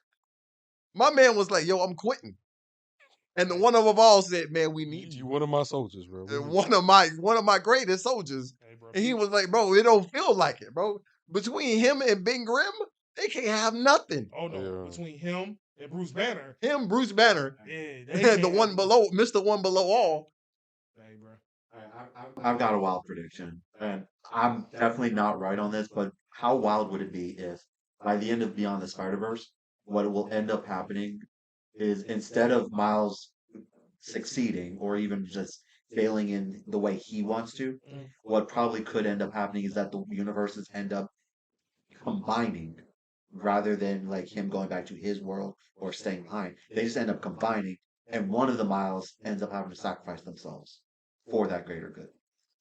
My man was like, "Yo, I'm quitting." And the one above all said, "Man, we need You you." one of my soldiers, bro. And one of my greatest soldiers. Hey, bro, And he Peter- was like, "Bro, it don't feel like it, bro. Between him and Ben Grimm, they can't have nothing. Oh no, Yeah. between him and Bruce Banner, Him, Bruce Banner, yeah, they the can't one have- below, Mr. One Below All." Hey, bro. I've got a wild prediction, and I'm definitely not right on this, but how wild would it be if by the end of Beyond the Spider-Verse, what will end up happening is instead of Miles succeeding or even just failing in the way he wants to, Mm. what probably could end up happening is that the universes end up combining rather than like him going back to his world or staying behind. They just end up combining, and one of the Miles ends up having to sacrifice themselves for that greater good.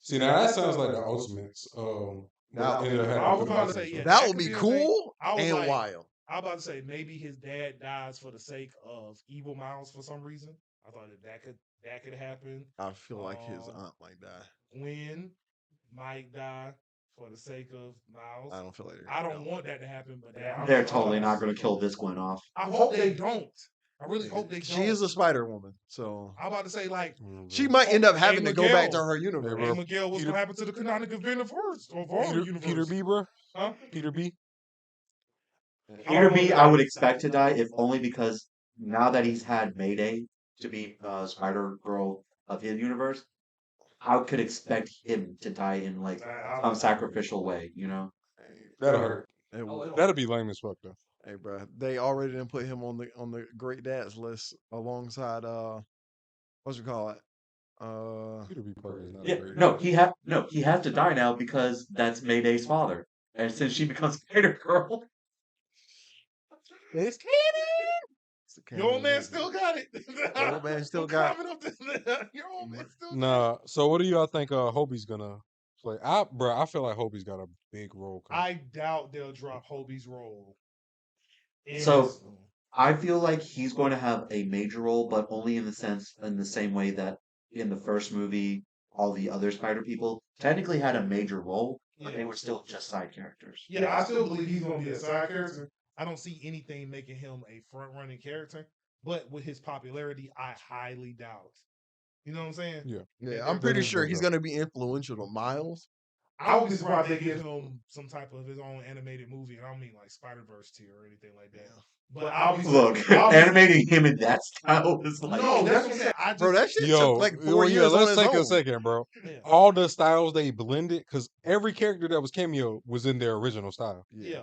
See, now that sounds like the Ultimates. Now, what ended up I was happening about to with say, Ultimates, yeah, right? That that would could be be a thing. cool I was and like- wild. I'm about to say maybe his dad dies for the sake of evil Miles for some reason. I thought that could happen. I feel like his Oh. aunt might die. Gwen might die for the sake of Miles. I don't feel like I don't want that to happen, but that, They're totally not going to kill this Gwen off. I hope they don't. I really hope they don't. She is a Spider Woman, so I'm about to say like, she might end up Hey, having to go back to Miguel. her universe. Hey, hey bro, Miguel, what's Peter- gonna happen to the canonical event of our universe? Peter B, bro. Huh? Peter B. Peter B, I would expect to die, if only because now that he's had Mayday to be Spider Girl of his universe, I could expect him to die in like some sacrificial way, you know? That'll hurt. Hey, That'll be lame as fuck though. hey, bro, they already didn't put him on the great dads list alongside what you call it? Peter B. Parker is not a Yeah, great. he has to die now because that's Mayday's father, and since she becomes Spider Girl, It's Your old man still got it. Your old man still Don't got climb it up to- Your old man still got Nah. So what do y'all think? Hobie's gonna play? I feel like Hobie's got a big role. it. coming. I doubt they'll drop Hobie's role. in So- this one. I feel like he's going to have a major role, but only in the same way that in the first movie, all the other Spider people technically had a major role, but Yeah. they were still just side characters. Yeah, I still believe he's gonna be a side character. I don't see anything making him a front running character, but with his popularity, I highly doubt. You know what I'm saying? Yeah. Yeah, That I'm they're pretty is sure built he's up. gonna be influential to Miles. I would be surprised if they give him some type of his own animated movie, and I don't mean like Spider Verse tier or anything like that. But I'll be Look, I'll be- animating him in that style is like No, that's what I'm saying. I just Bro, that shit Yo, took like well, 4 yeah, years on let's its take a own. second, bro. yeah. All the styles they blended, because every character that was cameo was in their original style. Yeah.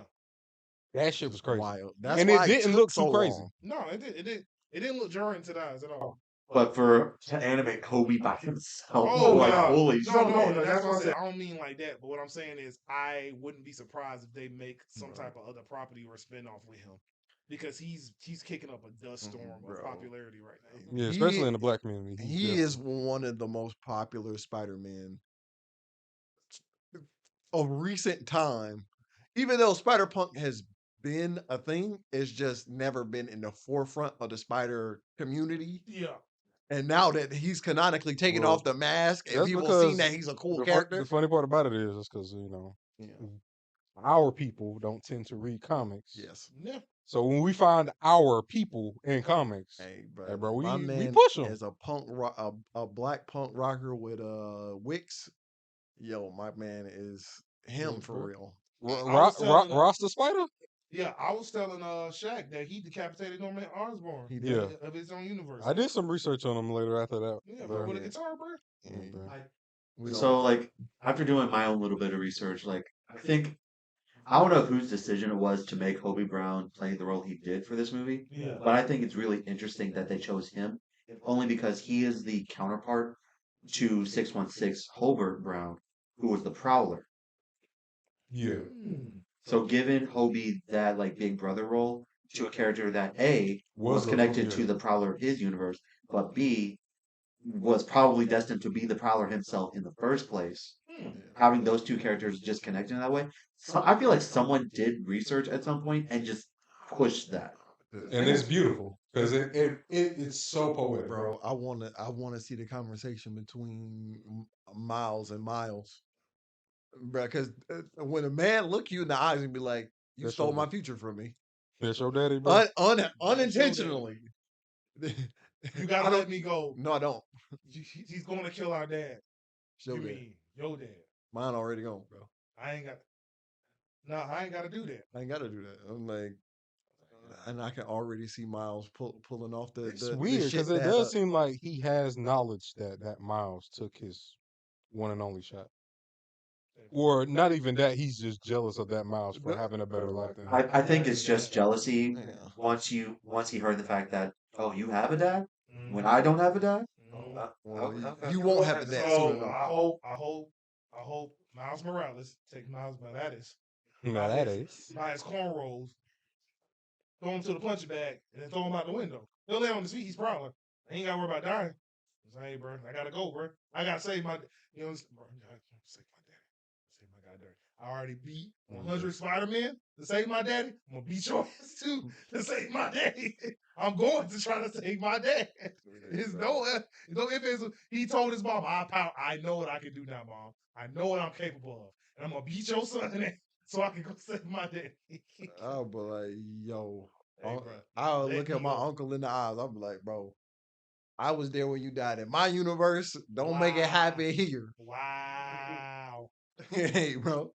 That shit was crazy. Wild. That's And why it didn't took look so too crazy. long. No, it didn't look jarring to the eyes at all. but for to animate Kobe by himself, Oh, like no. holy No, shit. that's what I said. I don't mean like that. But what I'm saying is, I wouldn't be surprised if they make some type of other property or spinoff with him, because he's kicking up a dust storm of Bro. popularity right now. Yeah, especially He- in the black community. he's He definitely- is one of the most popular Spider-Man of recent time. Even though Spider-Punk has been a thing, it's just never been in the forefront of the Spider community. Yeah. And now that he's canonically taking Well, off the mask and that's people seen that because he's a cool the character. funny part about it is because, you know, Yeah. our people don't tend to read comics. Yes. Yeah. So when we find our people in comics, Hey, hey, bro, my we man push 'em. as a a black punk rocker with Wicks. Yo, my man is him Yeah, for bro. real. was telling, Rasta Spider? Yeah, I was telling Shaq that he decapitated Norman Osborn. He did. Of his own universe. I did some research on him later after that. Yeah, but- with a guitar, bro. Yeah, bro. We don't- So like after doing my own little bit of research, like I think I don't know whose decision it was to make Hobie Brown play the role he did for this movie, Yeah. but I think it's really interesting that they chose him, only because he is the counterpart to 616 Holbert Brown, who was the Prowler. Yeah. So giving Hobie that like big brother role to a character that A was a- connected yeah. to the Prowler of his universe, but B was probably destined to be the Prowler himself in the first place. Having those two characters just connected in that way, so I feel like someone did research at some point and just pushed that. And it's beautiful because it's so poetic, bro. Bro, I wanna see the conversation between Miles and Miles, bro. Because when a man look you in the eyes and be like, "You That's stole your- my future from me," That's your daddy, bro. unintentionally. You gotta let me go. No, I don't. He's going to kill our dad. Show You that. mean your dad? Mine already gone, bro. I ain't got. No, I ain't got to do that. I ain't got to do that. I'm like, and I can already see Miles pulling off the. It's the weird shit because it that, does seem like he has knowledge that Miles took his one and only shot. Or not even that, he's just jealous of that Miles for having a better life than him. I think it's just jealousy Yeah. once he heard the fact that, oh, you have a dad when Mhm. I don't have a dad. Mhm. Well, you won't have a dad soon So enough. I hope Miles Morales take Miles Morales Now that is. by his cornrows, throw him to the punching bag, and then throw him out the window. He'll lay on his feet. He's Prowler. I ain't got to worry about dying. Say, hey, bro, I gotta go, bro. I gotta save my, you know, bro, I gotta save my daddy. Save my goddaddy. I already beat 100 Spider-Man to save my daddy. I'm gonna beat your ass too to save my daddy. I'm going to try to save my dad. There's no if it's, he told his mom, I know what I can do now, mom. I know what I'm capable of. And I'm gonna beat your son so I can go save my daddy. I'll be like, yo. Hey, bro, I'll let look me at my go. uncle in the eyes. I'll be like, bro, I was there when you died in my universe. Don't make it happen here. Wow. Hey, bro.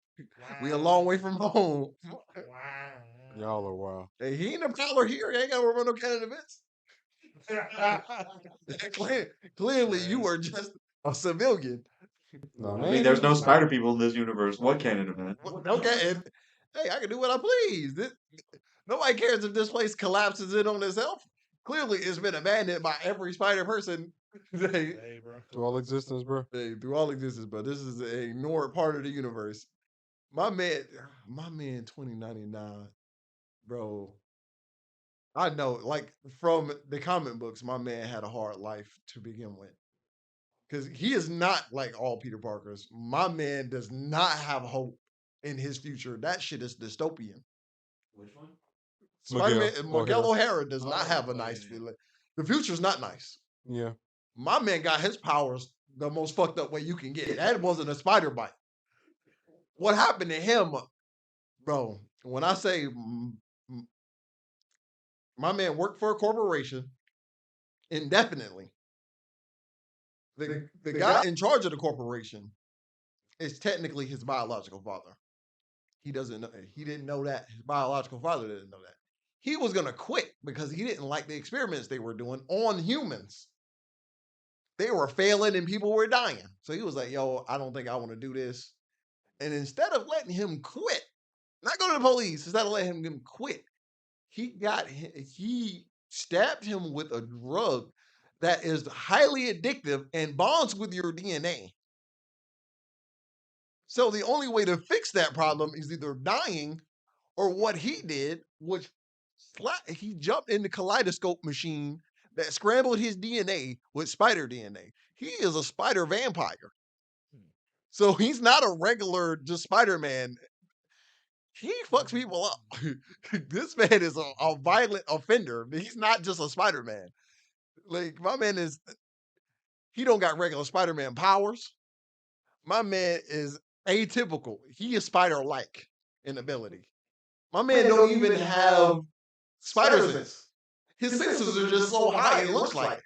We a Wow. long way from home. Wow. Y'all are wild. Hey, he ain't a Prowler here. He ain't got to run no Canada events. Clearly, you were just a civilian. No, I man. mean, there's no spider people in this universe. What canon event? Okay, and hey, I can do what I please. Nobody cares if this place collapses in on itself. Clearly, it's been abandoned by every spider person Hey, bro. To all existence, bro. through all existence, but this is an ignored part of the universe. My man 2099, bro. I know, like from the comic books, my man had a hard life to begin with. Because he is not like all Peter Parkers. My man does not have hope in his future. That shit is dystopian. Which one? Spider-Man, Miguel Miguel O'Hara. O'Hara does not have a nice feeling. The future's not nice. Yeah. My man got his powers the most fucked up way you can get. That wasn't a spider bite. What happened to him, bro? When I say my man worked for a corporation indefinitely, the guy in charge of the corporation is technically his biological father. He doesn't know. He didn't know that. His biological father didn't know that. He was gonna quit because he didn't like the experiments they were doing on humans. They were failing and people were dying. So he was like, "Yo, I don't think I want to do this." And instead of letting him quit, not go to the police, instead of letting him quit, he stabbed him with a drug that is highly addictive and bonds with your DNA. So the only way to fix that problem is either dying or what he did, which he jumped in the kaleidoscope machine that scrambled his DNA with spider DNA. He is a spider vampire. So he's not a regular just Spider-Man. He fucks people up. This man is a violent offender. He's not just a Spider-Man. Like, my man is, he don't got regular Spider-Man powers. My man is atypical. He is spider-like in ability. My man don't even have spider sense. His senses are just so high, it looks like it.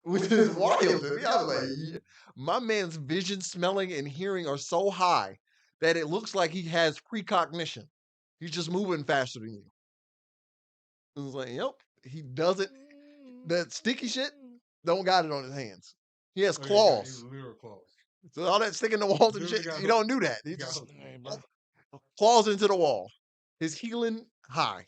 Which is wild to me. I was like, yeah. My man's vision, smelling, and hearing are so high that it looks like he has precognition. He's just moving faster than you. It was like, yep, he doesn't. That sticky shit don't got it on his hands. He has claws. Literal claws. So all that sticking to walls and shit, he don't do that. He just claws into the wall. His healing high.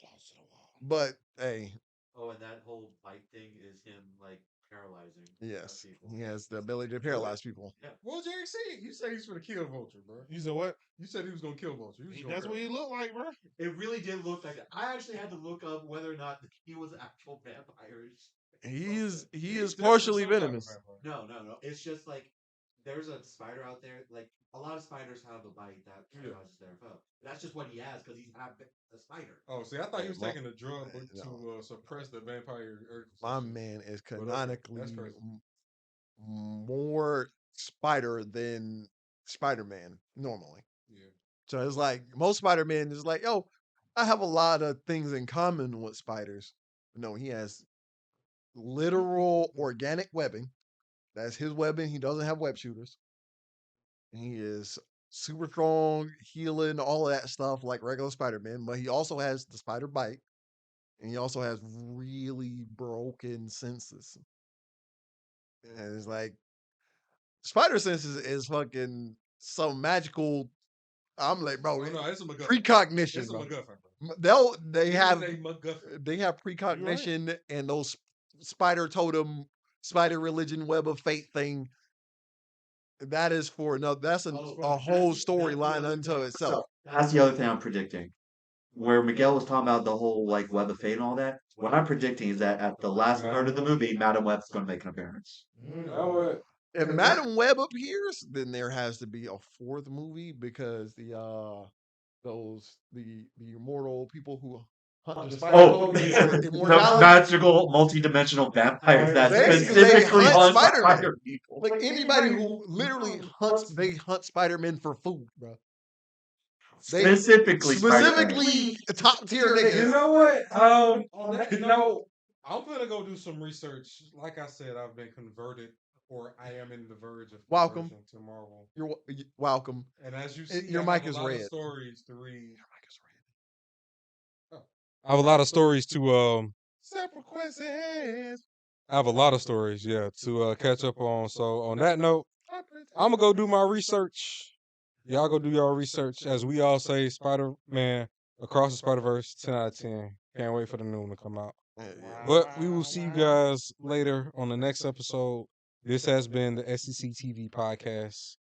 But hey, Oh, and that whole bite thing is him like paralyzing. yes, people. he has the ability to paralyze people. Well, Jerry, see, you said he's gonna kill Vulture, bro. You said what? You said he was gonna kill Vulture. That's what he looked like, bro. It really did look like that. I actually had to look up whether or not he was actual vampires. He is partially venomous. No. It's just like there's a spider out there. Like a lot of spiders have a bite that paralyzes their foe. That's just what he has because he's not a spider. Oh, see, I thought he was taking the drug to suppress the vampire urge. My man is But canonically that's crazy. more spider than Spider-Man normally. Yeah. So it's like most Spider-Man is like, yo, I have a lot of things in common with spiders. No, he has literal organic webbing. That's his webbing. He doesn't have web shooters. And he is super strong, healing, all of that stuff like regular Spider-Man. But he also has the spider bite. And he also has really broken senses. And it's like spider senses is fucking some magical. I'm like, bro, Oh, no, it's a MacGuffin. precognition. It's a Bro. MacGuffin, bro. They have It's a MacGuffin. they have precognition and those spider totem, spider religion, web of fate thing. That is for another. That's a whole storyline unto itself. That's the other thing I'm predicting. Where Miguel was talking about the whole like web of fate and all that. What I'm predicting is that at the last part of the movie, Madam Web's going to make an appearance. If Madam Web appears, then there has to be a fourth movie because the immortal people who hunt the spider. Oh, the magical multi-dimensional vampires that Basically, they specifically hunt hunt Spider-Man. spider people. Like anybody who literally hunts, they hunt Spider-Man for food, bro. Specifically top tier You niggas. know what? On that note, I'm gonna go do some research. Like I said, I've been converted, or I am in the verge of Welcome. conversion to Marvel. You're welcome. And as you see, Your I mic have is a lot red. of stories to read. I have a lot of stories to Sequences. I have a lot of stories, yeah, to catch up on. So on that note, I'm gonna go do my research. Y'all go do your research. As we all say, Spider-Man Across the Spider-Verse, 10 out of 10. Can't wait for the new one to come out. But we will see you guys later on the next episode. This has been the SEC TV podcast.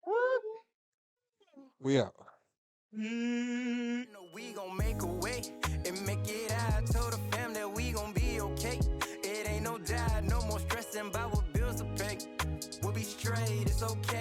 We out. We gon' make a way and make it out. Told the fam that we gon' be okay. It ain't no doubt, no more stressing about what bills to pay. We'll be straight, it's okay.